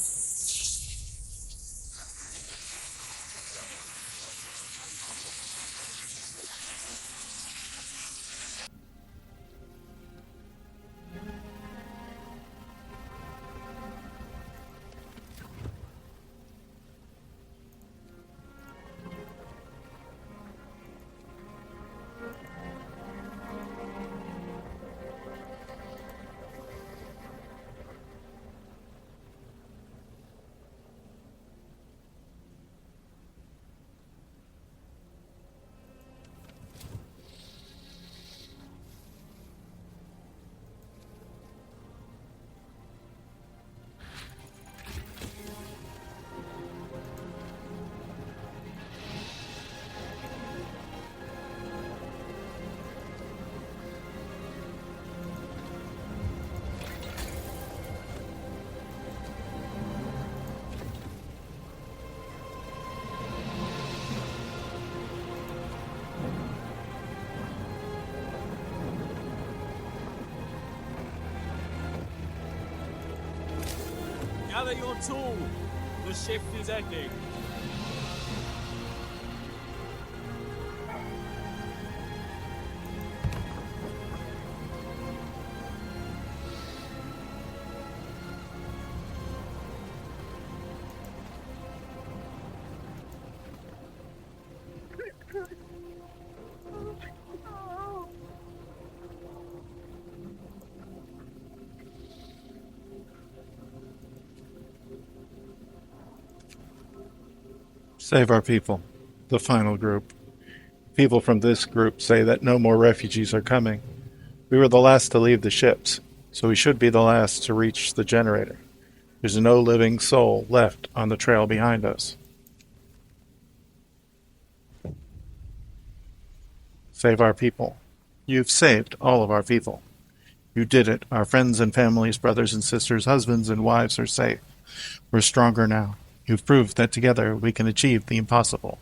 Gather your tool. The shift is ending. Save our people. The final group. People from this group say that no more refugees are coming. We were the last to leave the ships, so we should be the last to reach the generator. There's no living soul left on the trail behind us. Save our people. You've saved all of our people. You did it. Our friends and families, brothers and sisters, husbands and wives are safe. We're stronger now. You've proved that together we can achieve the impossible.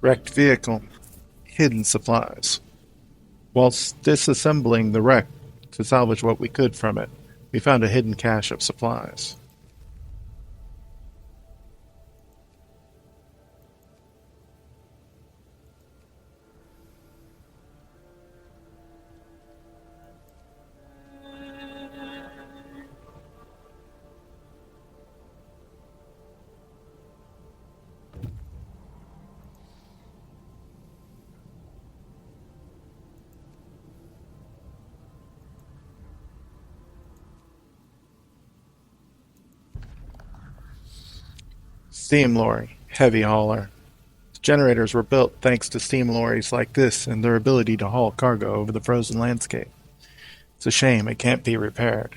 Wrecked vehicle. Hidden supplies. Whilst disassembling the wreck to salvage what we could from it, we found a hidden cache of supplies. Steam lorry, heavy hauler. Generators were built thanks to steam lorries like this and their ability to haul cargo over the frozen landscape. It's a shame it can't be repaired.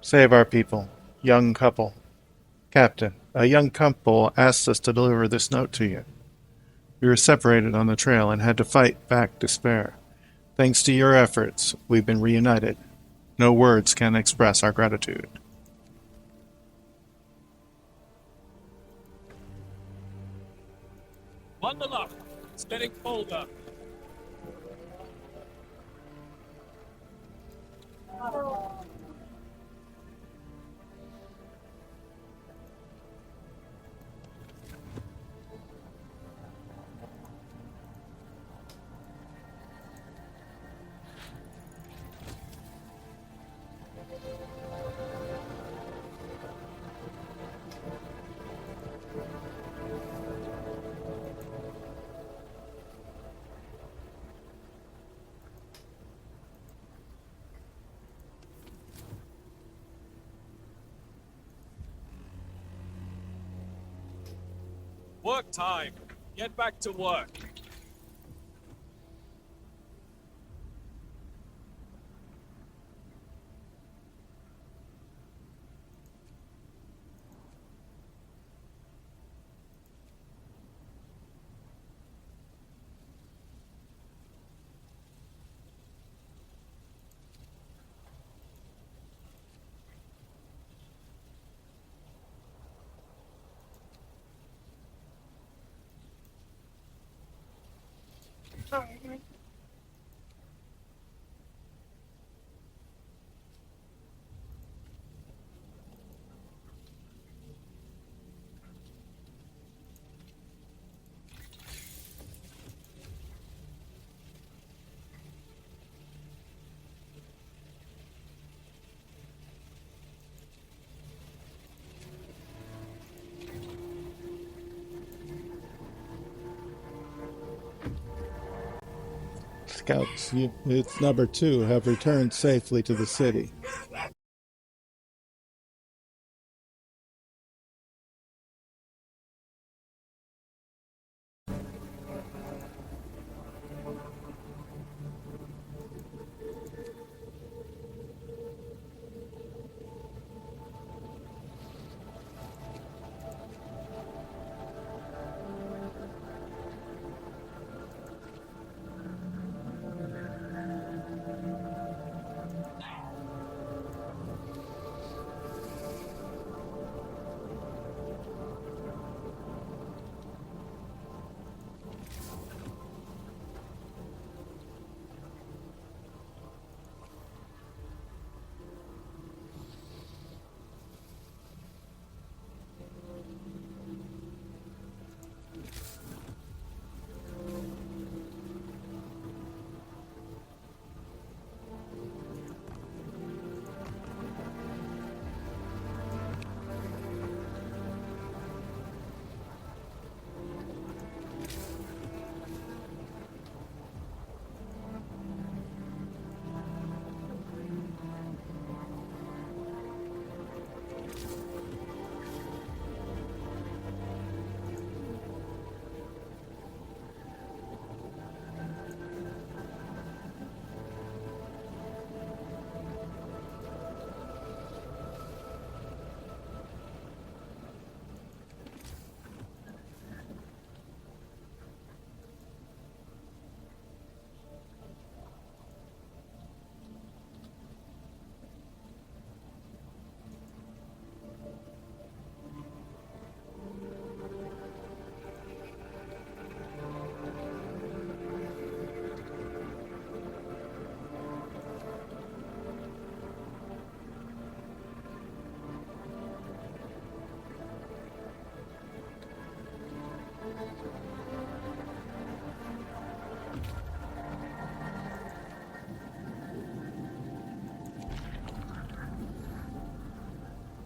Save our people. Young couple. Captain, a young couple asked us to deliver this note to you. We were separated on the trail and had to fight back despair. Thanks to your efforts, we've been reunited. No words can express our gratitude. Bundle up. It's getting colder. Work time. Get back to work. Scouts, it's number 2, have returned safely to the city.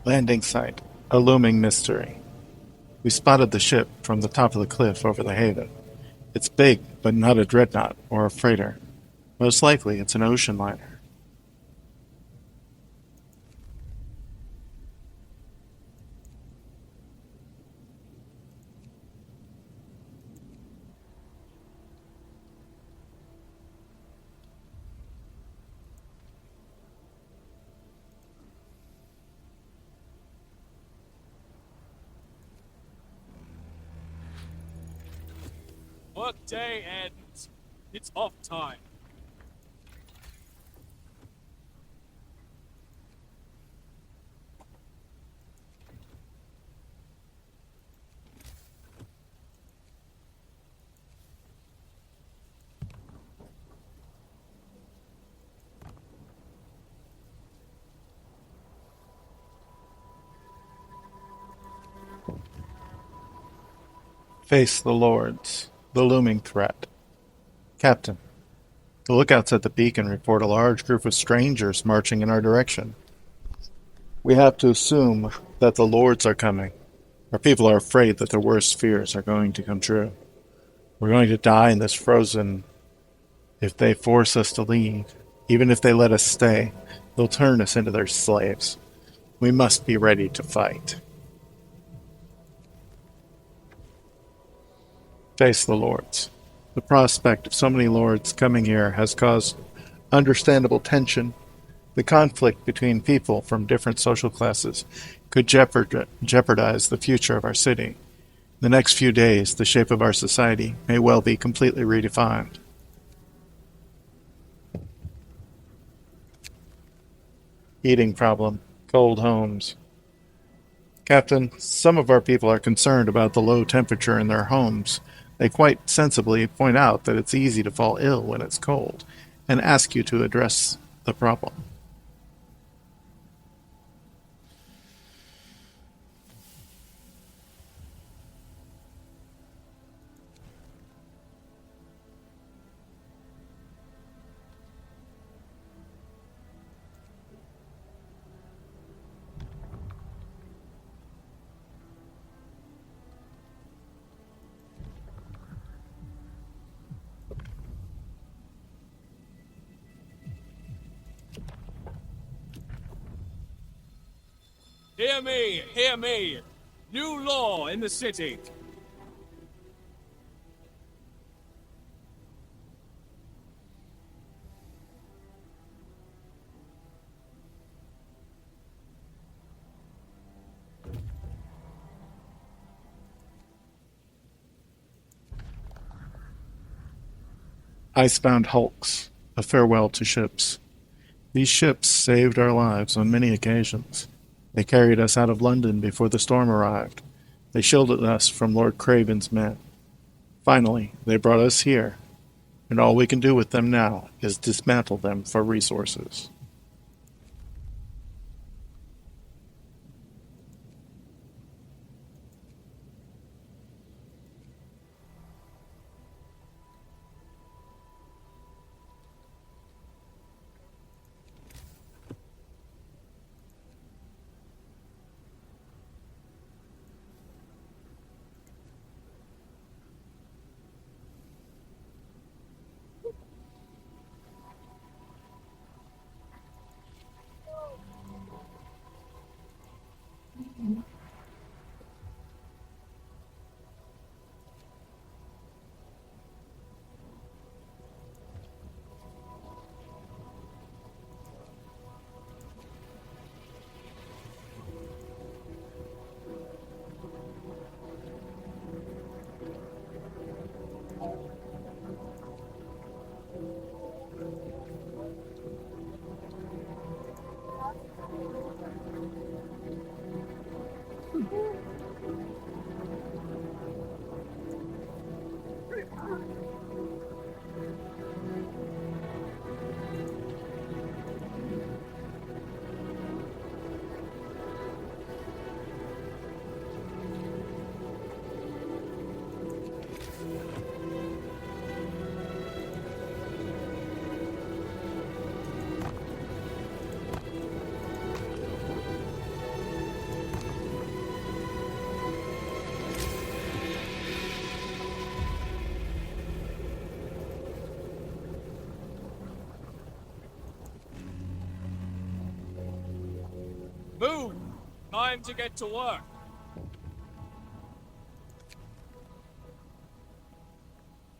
Landing site, a looming mystery. We spotted the ship from the top of the cliff over the haven. It's big, but not a dreadnought or a freighter. Most likely it's an ocean liner. Workday ends. It's off time. Face the Lords, the looming threat. Captain, the lookouts at the beacon report a large group of strangers marching in our direction. We have to assume that the Lords are coming. Our people are afraid that their worst fears are going to come true. We're going to die in this frozen. If they force us to leave, even if they let us stay, they'll turn us into their slaves. We must be ready to fight. Face the Lords. The prospect of so many Lords coming here has caused understandable tension. The conflict between people from different social classes could jeopardize the future of our city. In the next few days, the shape of our society may well be completely redefined. Heating problem. Cold homes. Captain, some of our people are concerned about the low temperature in their homes. They quite sensibly point out that it's easy to fall ill when it's cold, and ask you to address the problem. Hear me, hear me. New law in the city. Icebound hulks, a farewell to ships. These ships saved our lives on many occasions. They carried us out of London before the storm arrived. They shielded us from Lord Craven's men. Finally, they brought us here, and all we can do with them now is dismantle them for resources. Move! Time to get to work.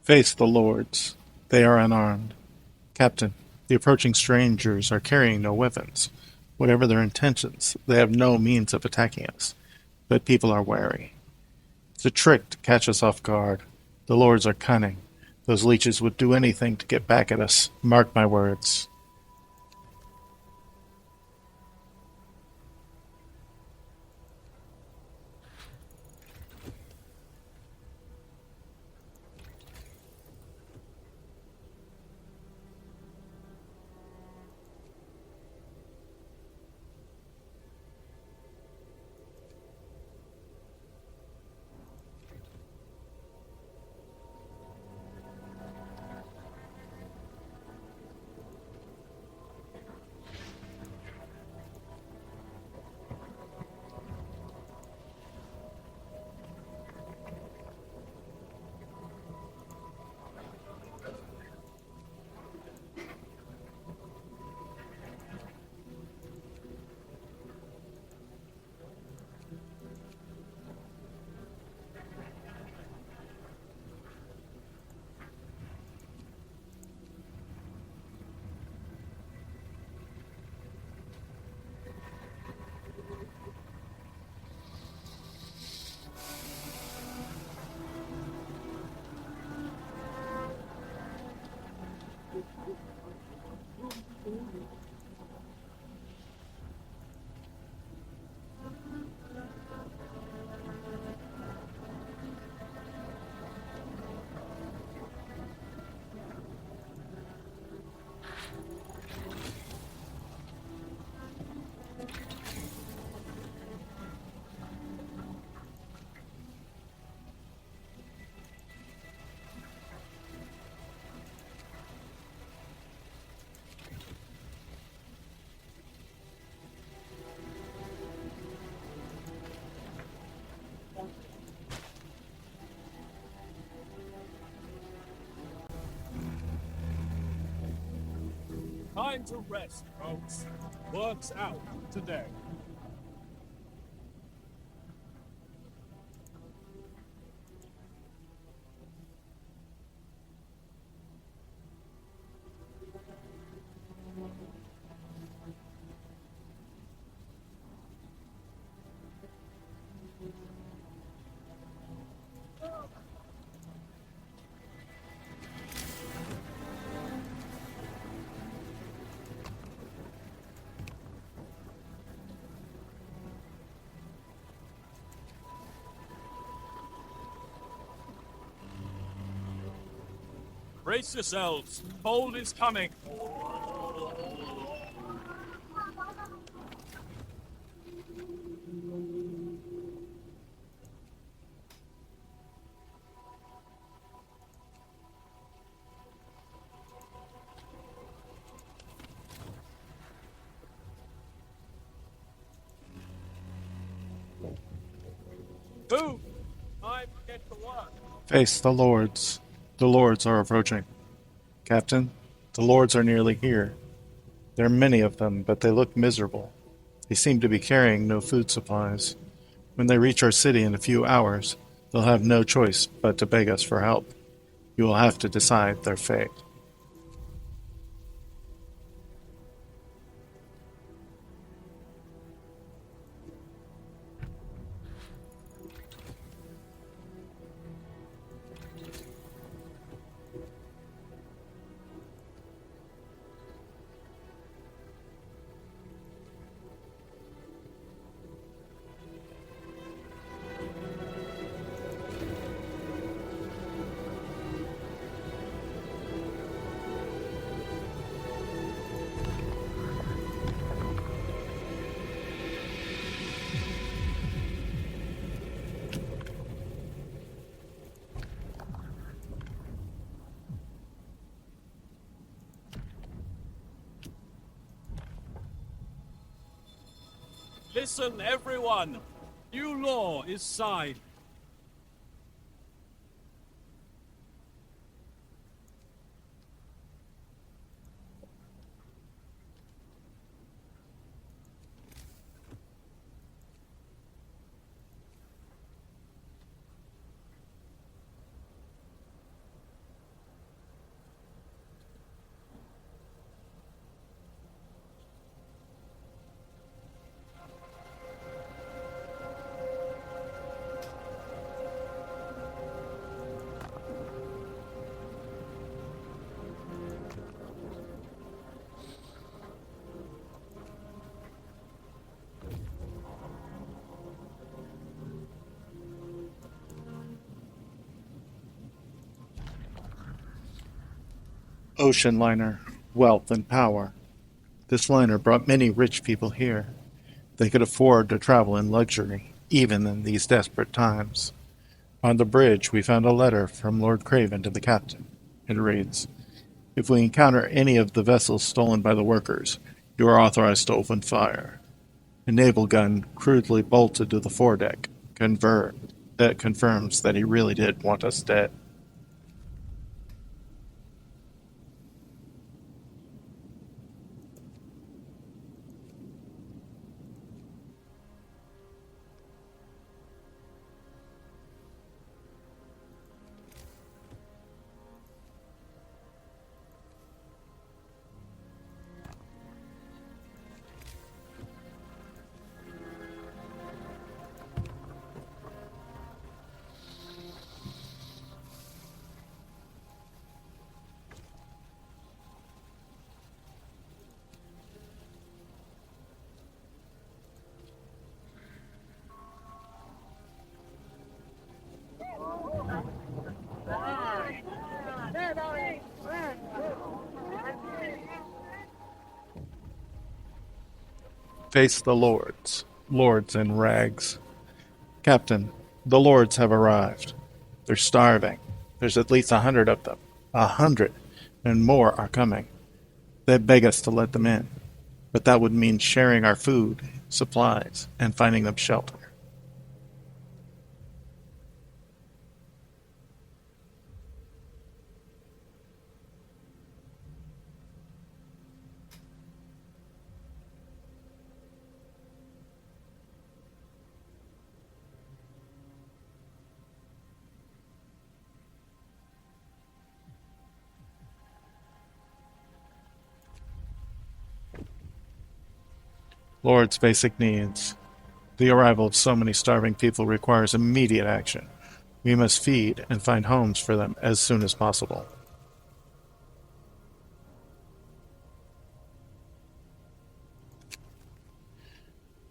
Face the lords. They are unarmed. Captain, the approaching strangers are carrying no weapons. Whatever their intentions, they have no means of attacking us. But people are wary. It's a trick to catch us off guard. The lords are cunning. Those leeches would do anything to get back at us. Mark my words. Time to rest, folks. Work's out today. Brace yourselves. Cold is coming. Move! Time to get to work. Face the lords. The lords are approaching. Captain, the lords are nearly here. There are many of them, but they look miserable. They seem to be carrying no food supplies. When they reach our city in a few hours, they'll have no choice but to beg us for help. You will have to decide their fate. Listen, everyone. New law is signed. ocean liner, wealth and power. This liner brought many rich people here. They could afford to travel in luxury, even in these desperate times. On the bridge, we found a letter from Lord Craven to the captain. It reads, "If we encounter any of the vessels stolen by the workers, you are authorized to open fire." A naval gun crudely bolted to the foredeck that confirms that he really did want us dead. Face the lords, lords in rags. Captain, the lords have arrived. They're starving. There's at least 100 of them. 100, and more are coming. They beg us to let them in, but that would mean sharing our food, supplies, and finding them shelter. Lord's basic needs. The arrival of so many starving people requires immediate action. We must feed and find homes for them as soon as possible.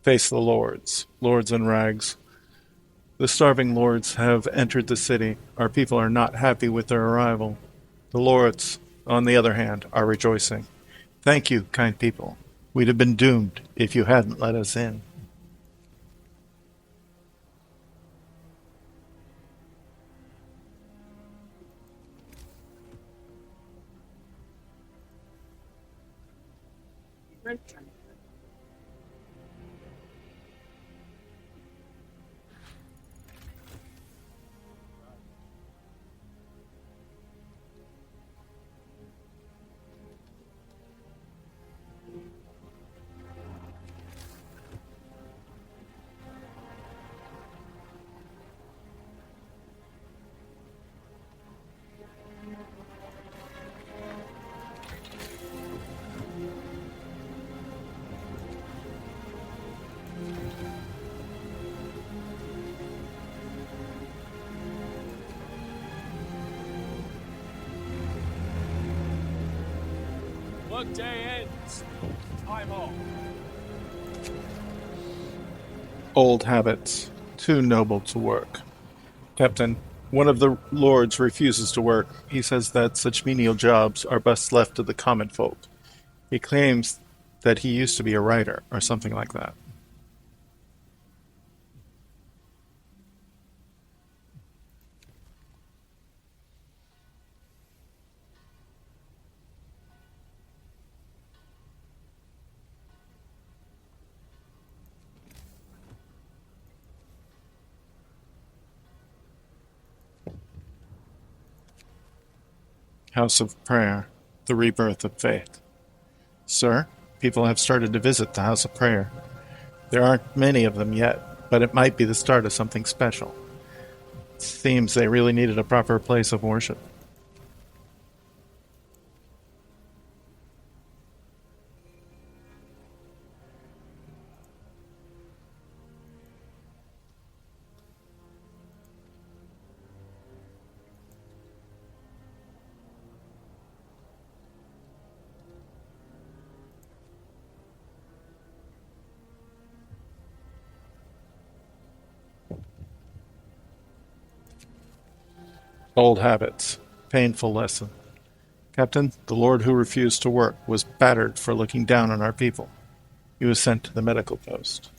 Face the lords, lords in rags. The starving lords have entered the city. Our people are not happy with their arrival. The lords, on the other hand, are rejoicing. Thank you, kind people. We'd have been doomed if you hadn't let us in. Workday ends. Time off. Old habits, too noble to work. Captain, one of the lords refuses to work. He says that such menial jobs are best left to the common folk. He claims that he used to be a writer, or something like that. House of Prayer, the rebirth of faith. Sir, people have started to visit the House of Prayer. There aren't many of them yet, but it might be the start of something special. It seems they really needed a proper place of worship. Old habits, painful lesson. Captain, the Lord who refused to work was battered for looking down on our people. He was sent to the medical post.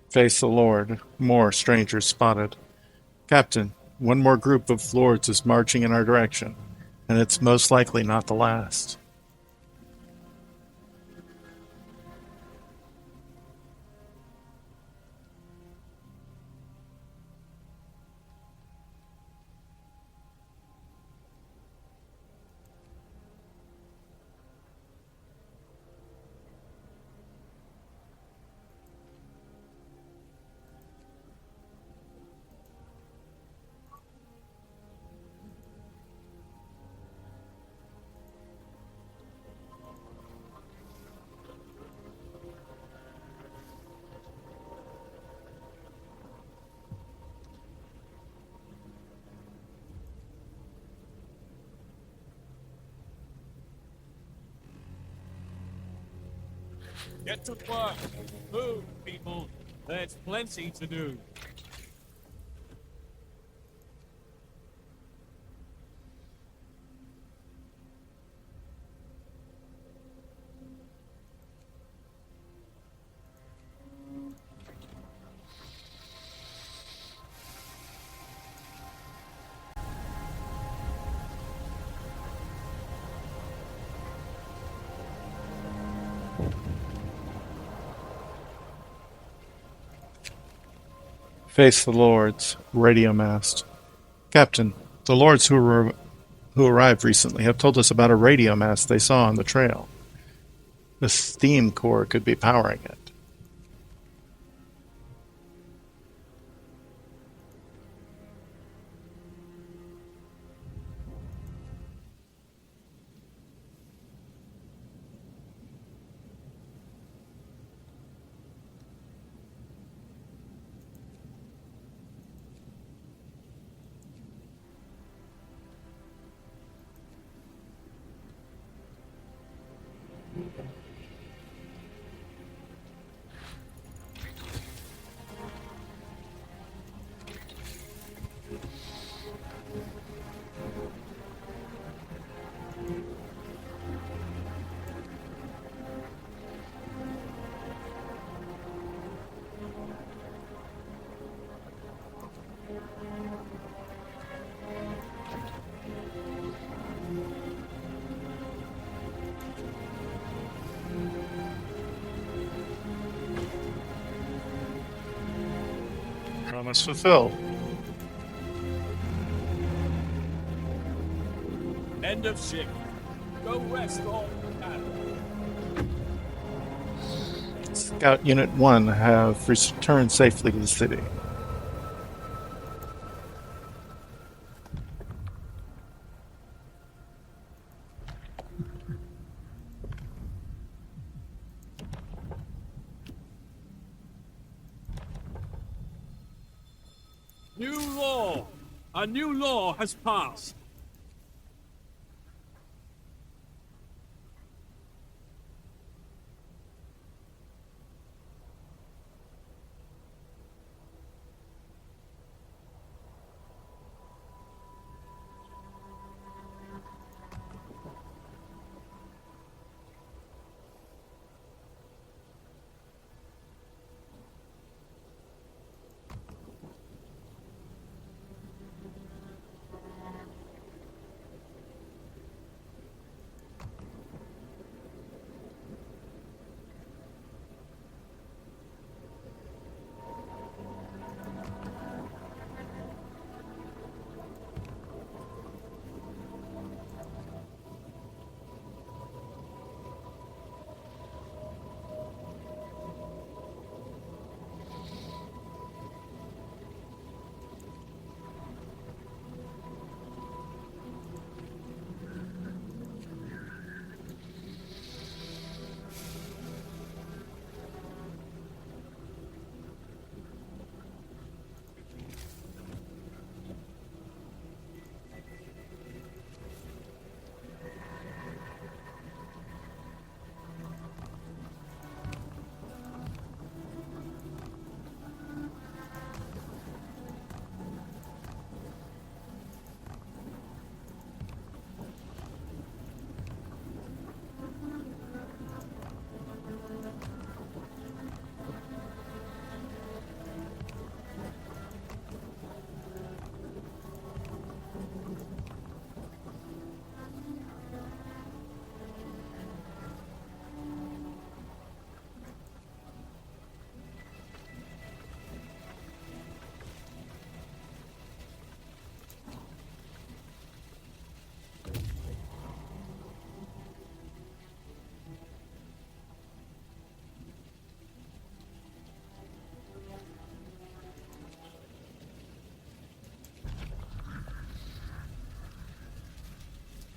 Face the Lord. More strangers spotted. Captain, one more group of lords is marching in our direction, and it's most likely not the last. Get to work. Move, people. There's plenty to do. Face the Lords. Radio mast. Captain, the Lords who arrived recently have told us about a radio mast they saw on the trail. The steam core could be powering it. Promise fulfilled. End of shift. Go rest all you can. Scout Unit 1 have returned safely to the city. New law. A new law has passed.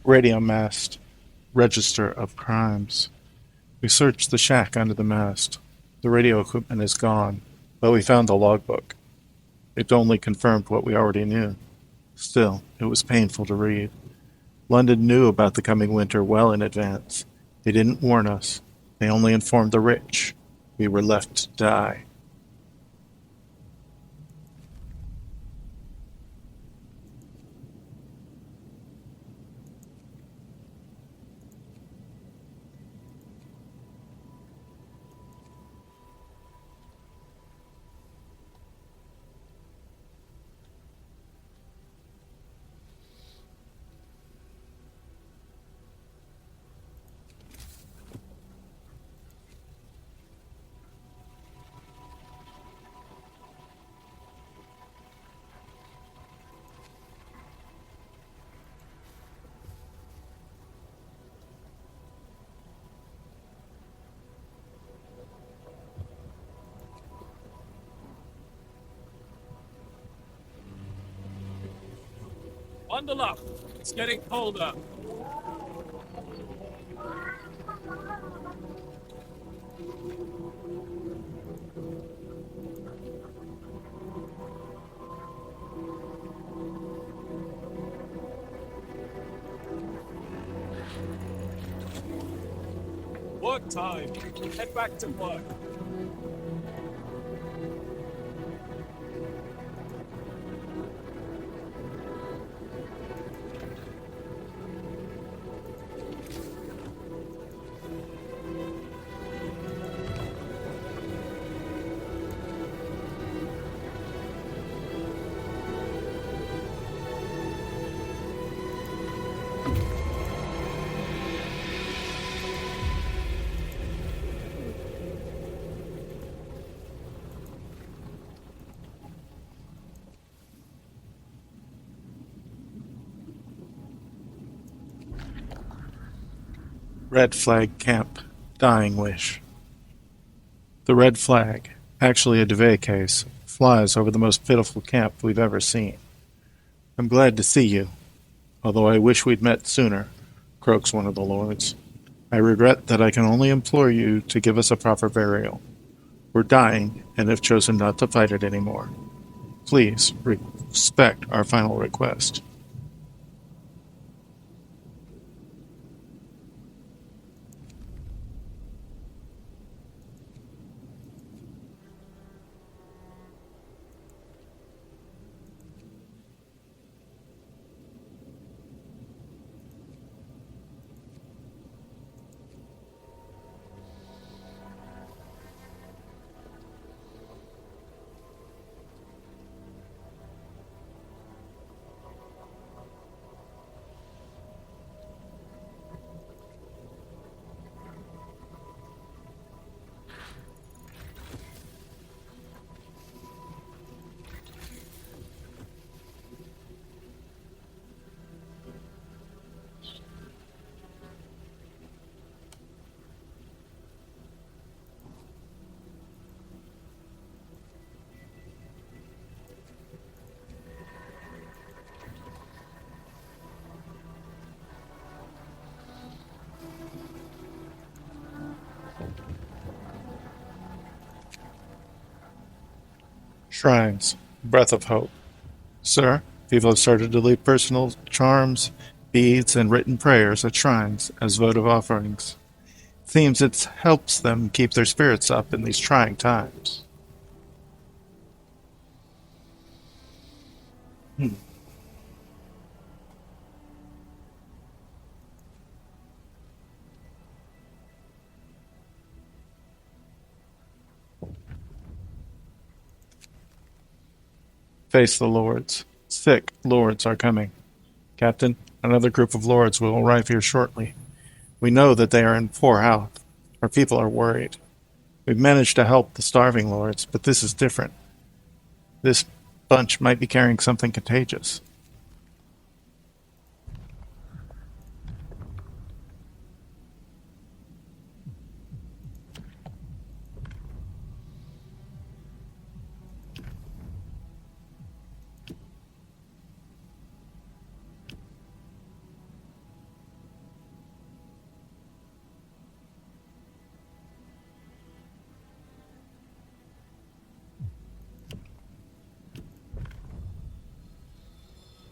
Radio mast. Register of crimes. We searched the shack under the mast. The radio equipment is gone, but we found the logbook. It only confirmed what we already knew. Still, it was painful to read. London knew about the coming winter well in advance. They didn't warn us. They only informed the rich. We were left to die. Bundle up. It's getting colder. Work time. Head back to work. Red Flag Camp. Dying Wish. The red flag, actually a duvet case, flies over the most pitiful camp we've ever seen. I'm glad to see you, although I wish we'd met sooner, croaks one of the lords. I regret that I can only implore you to give us a proper burial. We're dying and have chosen not to fight it anymore. Please respect our final request. Shrines. Breath of Hope. Sir, people have started to leave personal charms, beads, and written prayers at shrines as votive offerings. Seems it helps them keep their spirits up in these trying times. Face the lords. Sick lords are coming. Captain, another group of lords will arrive here shortly. We know that they are in poor health. Our people are worried. We've managed to help the starving lords, but this is different. This bunch might be carrying something contagious.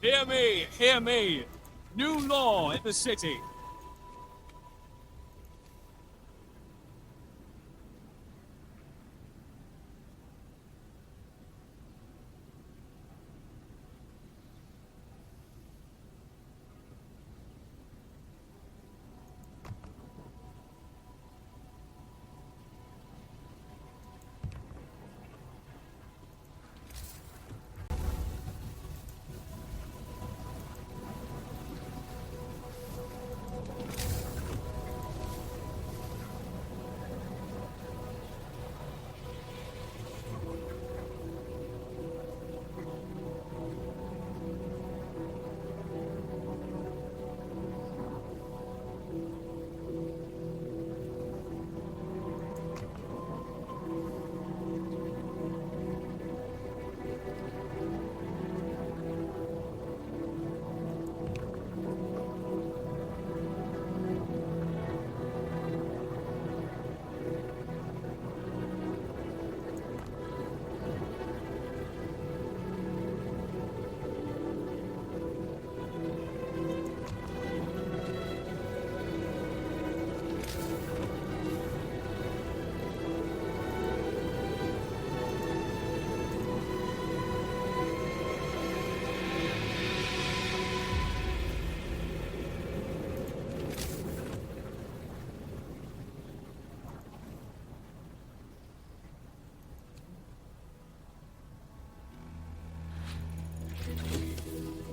Hear me, hear me. New law in the city.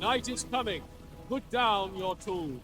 Night is coming. Put down your tool.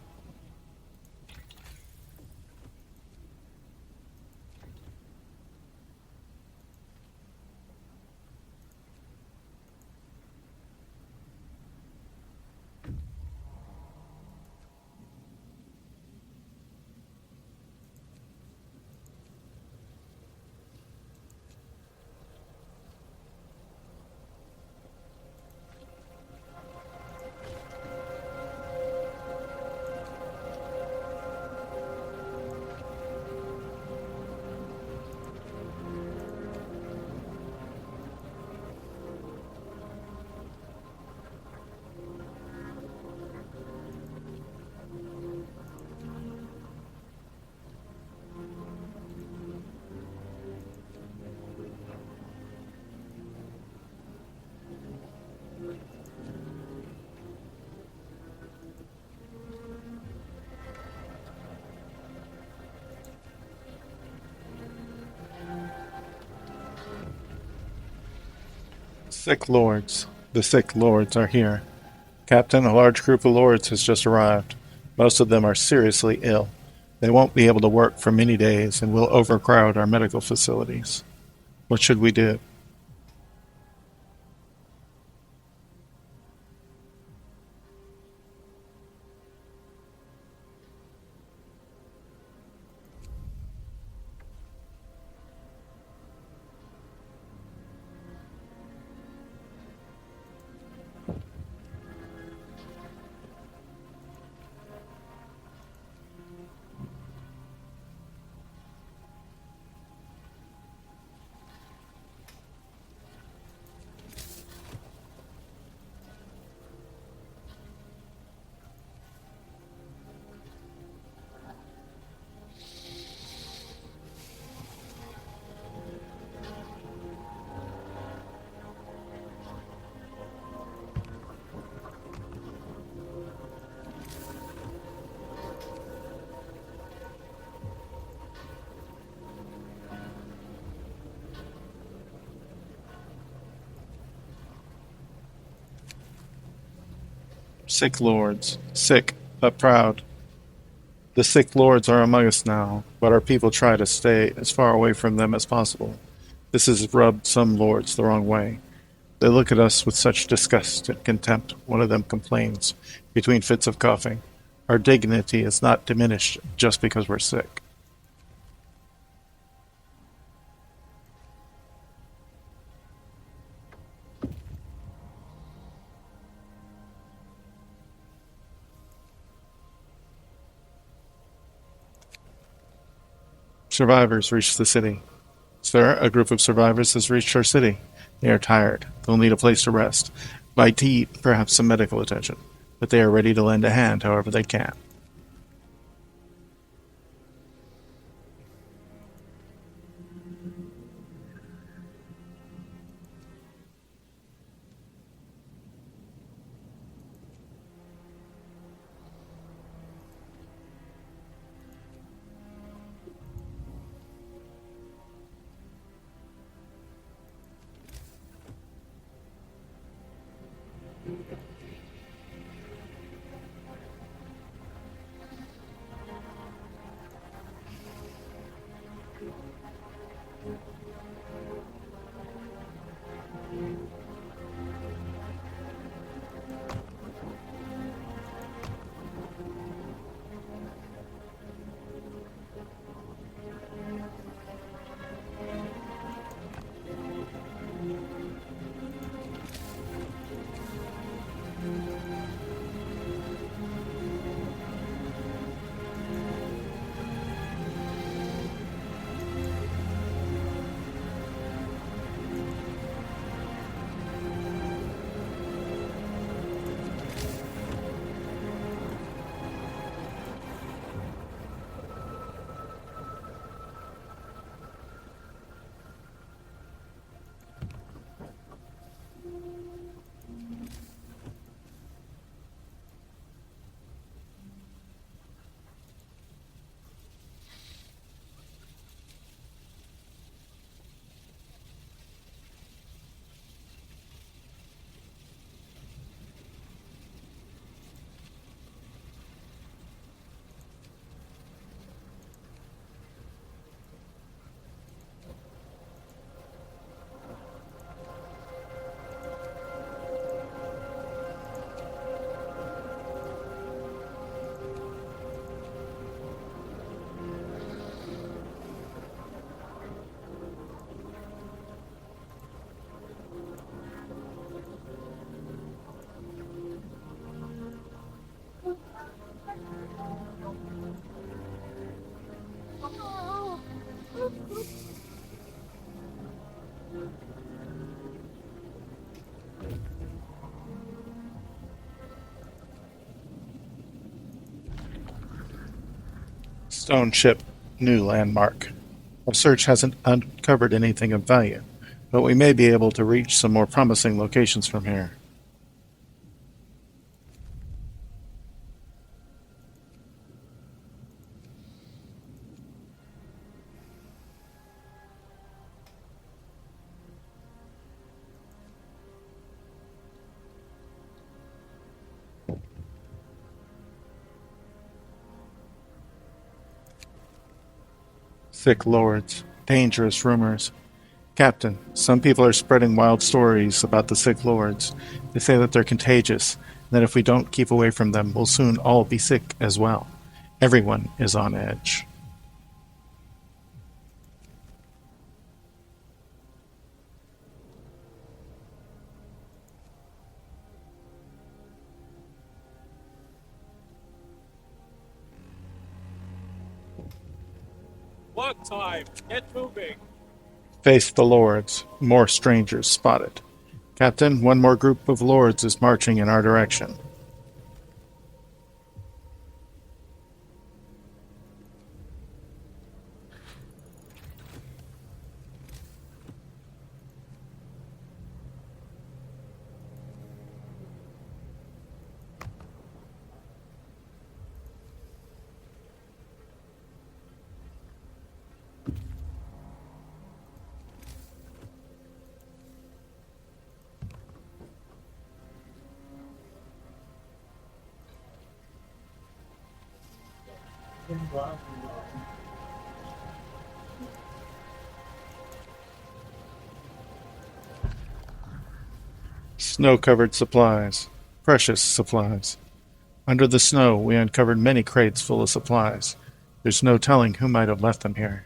Sick lords. The sick lords are here. Captain, a large group of lords has just arrived. Most of them are seriously ill. They won't be able to work for many days and will overcrowd our medical facilities. What should we do? Sick lords. Sick, but proud. The sick lords are among us now, but our people try to stay as far away from them as possible. This has rubbed some lords the wrong way. They look at us with such disgust and contempt, one of them complains, between fits of coughing. Our dignity is not diminished just because we're sick. Survivors reach the city. Sir, a group of survivors has reached our city. They are tired. They'll need a place to rest. Might need perhaps some medical attention, but they are ready to lend a hand however they can. Stone ship, new landmark. Our search hasn't uncovered anything of value, but we may be able to reach some more promising locations from here. Thick lords, dangerous rumors. Captain, some people are spreading wild stories about the sick lords. They say that they're contagious, and that if we don't keep away from them, we'll soon all be sick as well. Everyone is on edge. Work time. Get moving. Face the lords. More strangers spotted. Captain, one more group of lords is marching in our direction. Snow-covered supplies. Precious supplies. Under the snow, we uncovered many crates full of supplies. There's no telling who might have left them here.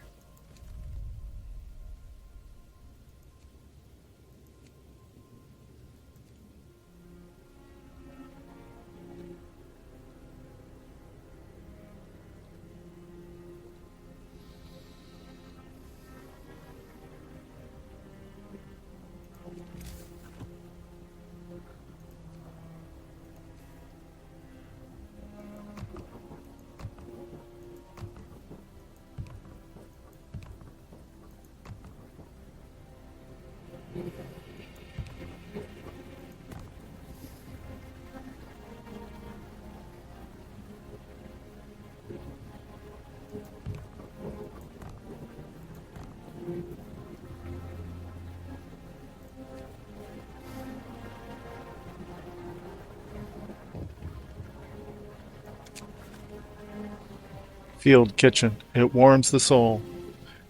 Field kitchen. It warms the soul.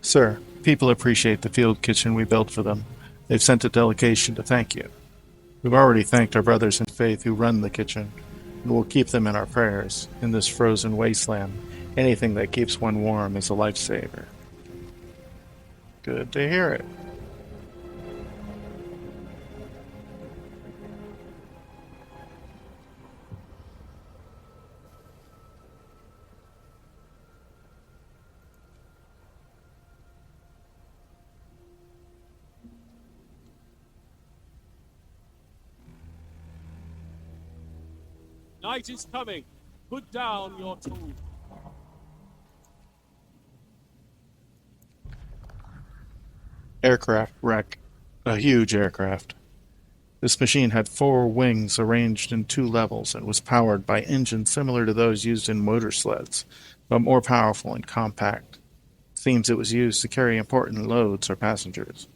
Sir, people appreciate the field kitchen we built for them. They've sent a delegation to thank you. We've already thanked our brothers in faith who run the kitchen, and we'll keep them in our prayers. In this frozen wasteland, anything that keeps one warm is a lifesaver. Good to hear it. Night is coming. Put down your tools. Aircraft wreck. A huge aircraft. This machine had 4 wings arranged in 2 levels and was powered by engines similar to those used in motor sleds, but more powerful and compact. It seems it was used to carry important loads or passengers,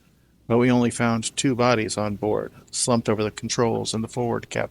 but we only found 2 bodies on board, slumped over the controls in the forward cabin.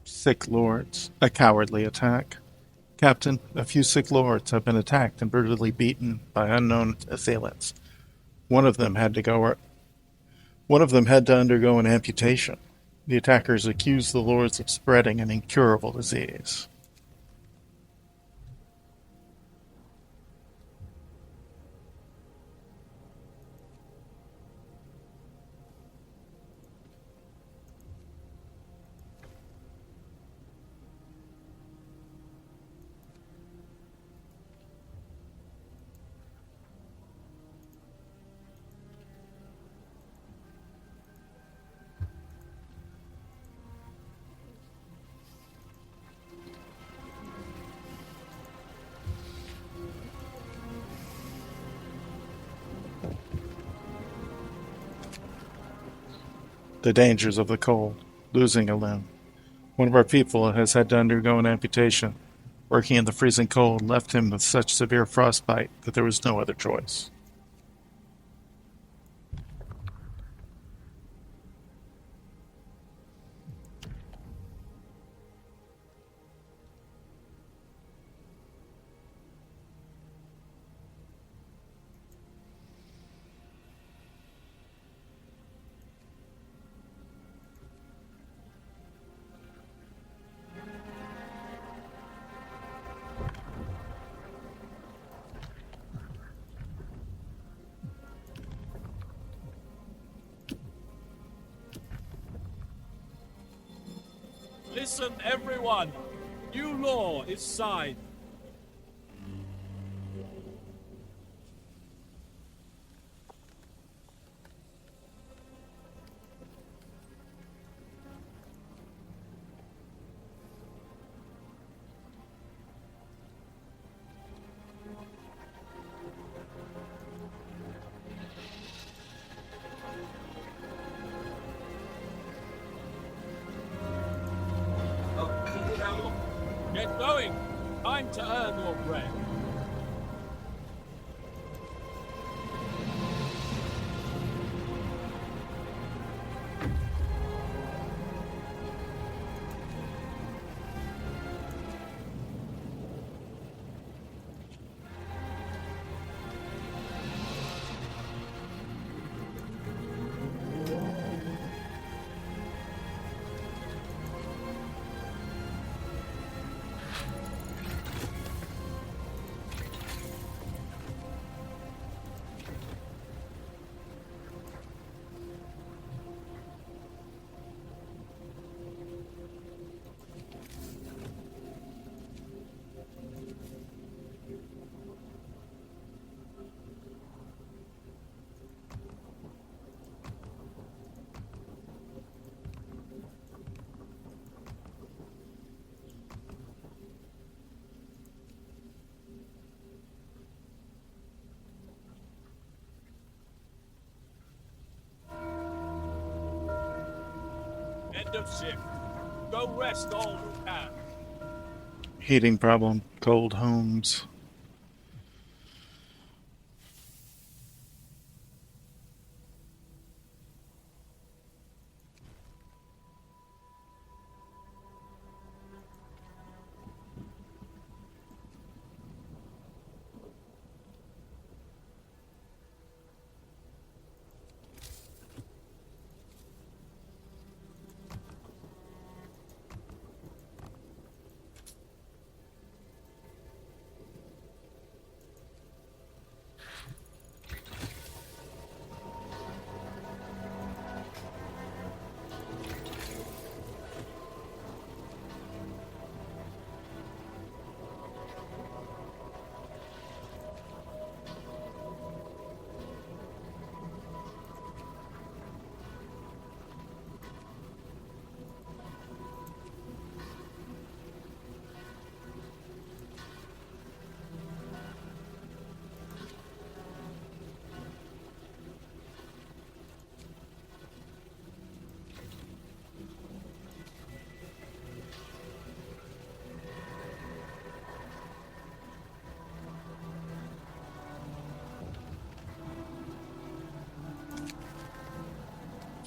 Sick Lords. A cowardly attack. Captain, a few sick lords have been attacked and brutally beaten by unknown assailants. One of them had to undergo an amputation. The attackers accused the lords of spreading an incurable disease. The dangers of the cold. Losing a limb. One of our people has had to undergo an amputation. Working in the freezing cold left him with such severe frostbite that there was no other choice. Listen, everyone. New law is signed. Get going. Time to earn your bread. End of shift. Go rest all you can. Heating problem, cold homes.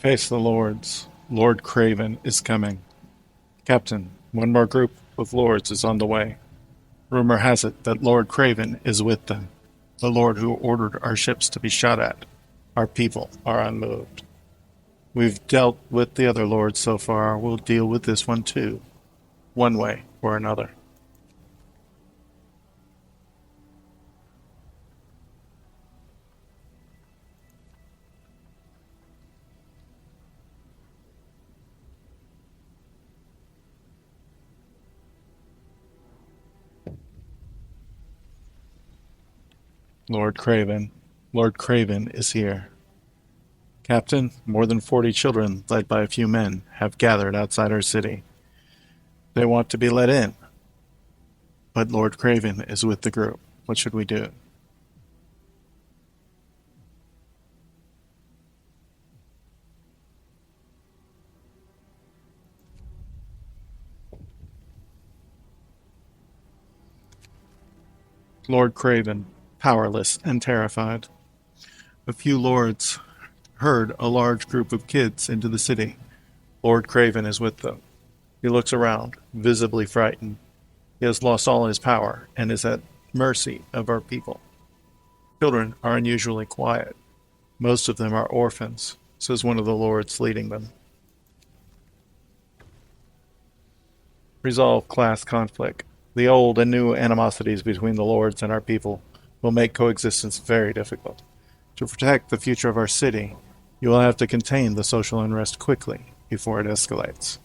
Face the lords. Lord Craven is coming. Captain, one more group of lords is on the way. Rumor has it that Lord Craven is with them, the lord who ordered our ships to be shot at. Our people are unmoved. We've dealt with the other lords so far. We'll deal with this one too, one way or another. Lord Craven. Lord Craven is here. Captain, more than 40 children, led by a few men, have gathered outside our city. They want to be let in, but Lord Craven is with the group. What should we do? Lord Craven, powerless and terrified. A few lords herd a large group of kids into the city. Lord Craven is with them. He looks around, visibly frightened. He has lost all his power and is at mercy of our people. Children are unusually quiet. Most of them are orphans, says one of the lords leading them. Resolve class conflict. The old and new animosities between the lords and our people will make coexistence very difficult. To protect the future of our city, you will have to contain the social unrest quickly before it escalates.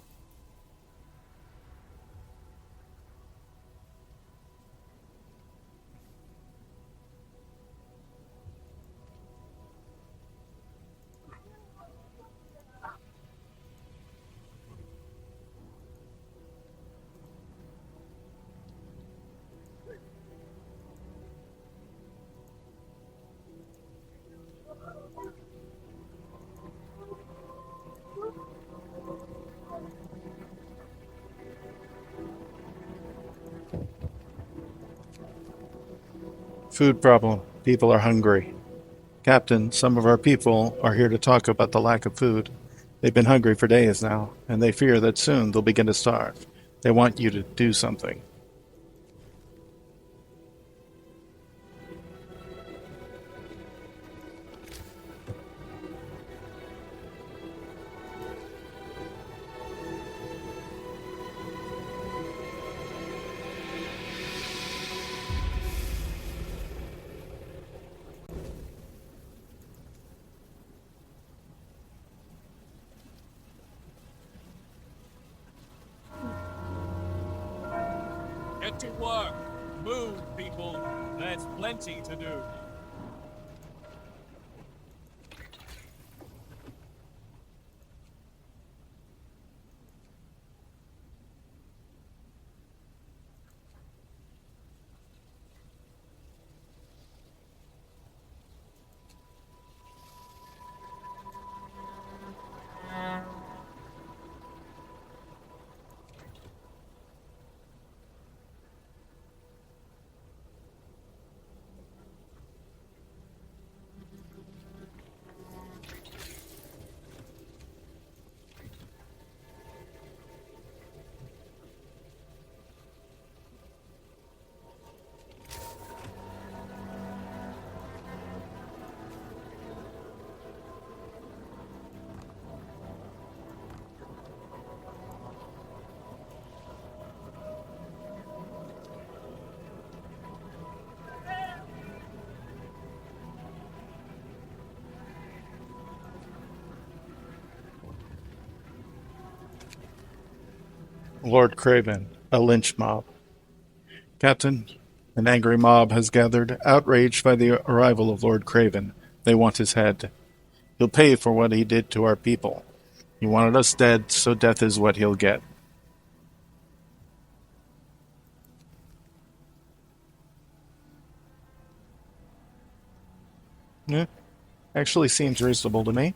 Food problem. People are hungry. Captain, some of our people are here to talk about the lack of food. They've been hungry for days now, and they fear that soon they'll begin to starve. They want you to do something. Get to work. Move, people. There's plenty to do. Lord Craven, a lynch mob. Captain, an angry mob has gathered, outraged by the arrival of Lord Craven. They want his head. He'll pay for what he did to our people. He wanted us dead, so death is what he'll get. Yeah, actually seems reasonable to me.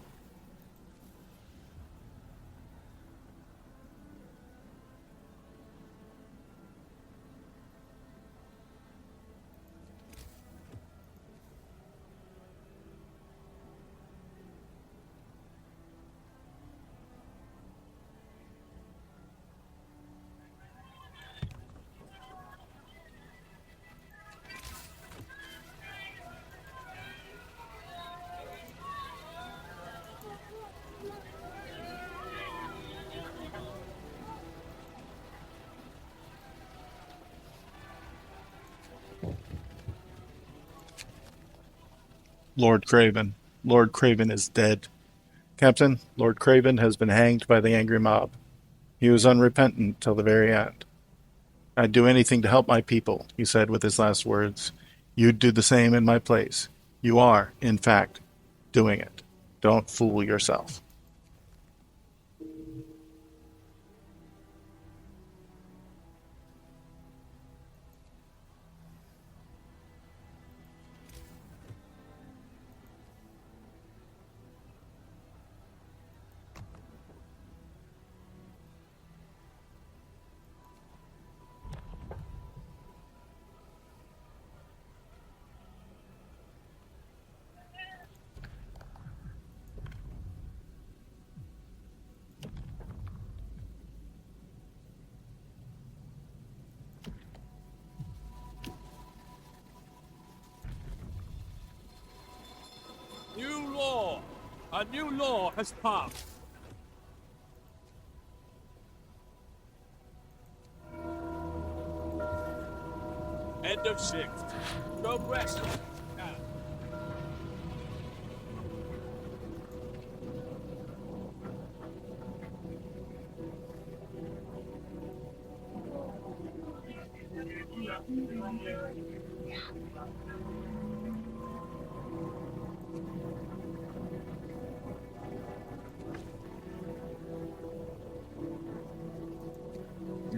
Lord Craven. Lord Craven is dead. Captain, Lord Craven has been hanged by the angry mob. He was unrepentant till the very end. I'd do anything to help my people, he said with his last words. You'd do the same in my place. You are, in fact, doing it. Don't fool yourself. New law! A new law has passed. End of shift. Progress.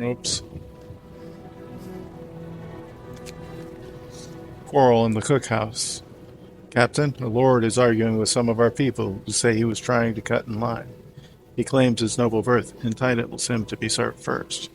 Oops. Quarrel in the cookhouse. Captain, the Lord is arguing with some of our people who say he was trying to cut in line. He claims his noble birth entitles him to be served first.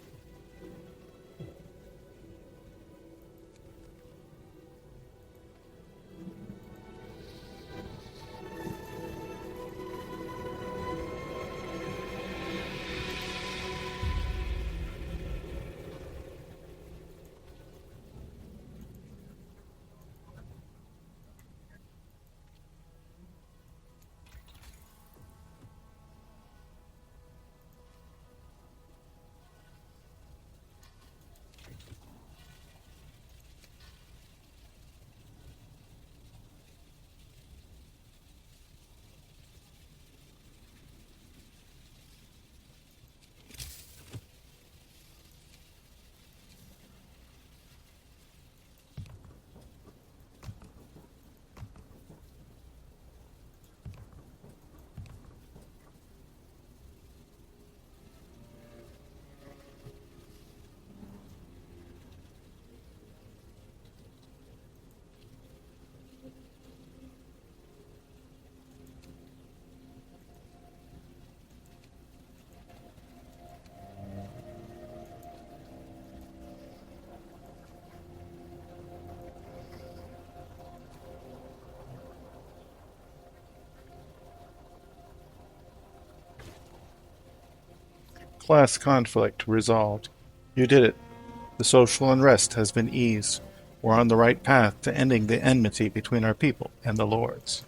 Class conflict resolved. You did it. The social unrest has been eased. We're on the right path to ending the enmity between our people and the Lords.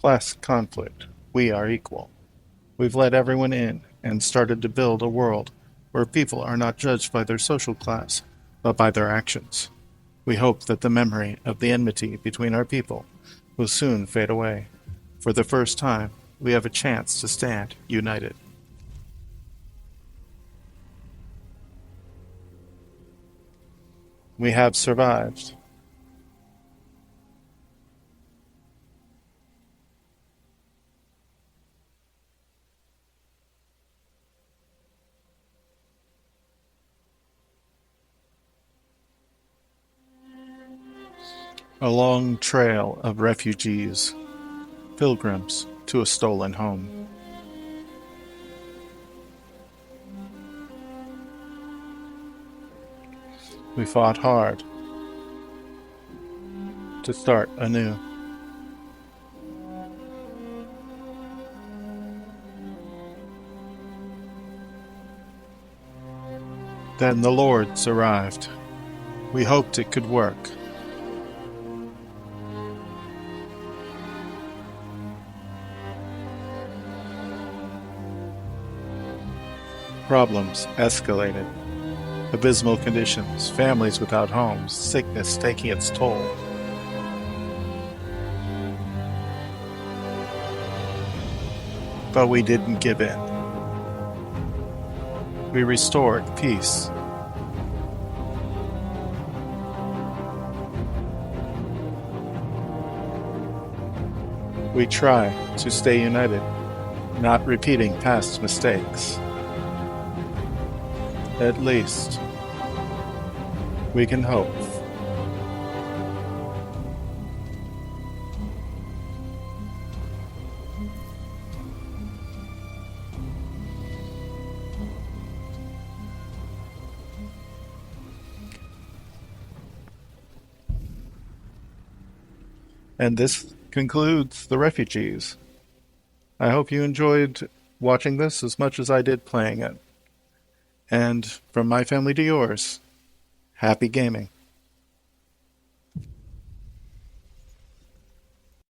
class conflict. We are equal. We've let everyone in and started to build a world where people are not judged by their social class, but by their actions. We hope that the memory of the enmity between our people will soon fade away. For the first time, we have a chance to stand united. We have survived. A long trail of refugees, pilgrims to a stolen home. We fought hard to start anew. Then the Lords arrived. We hoped it could work. Problems escalated. Abysmal conditions, families without homes, sickness taking its toll. But we didn't give in. We restored peace. We try to stay united, not repeating past mistakes. At least, we can hope. And this concludes The Refugees. I hope you enjoyed watching this as much as I did playing it. And from my family to yours, happy gaming.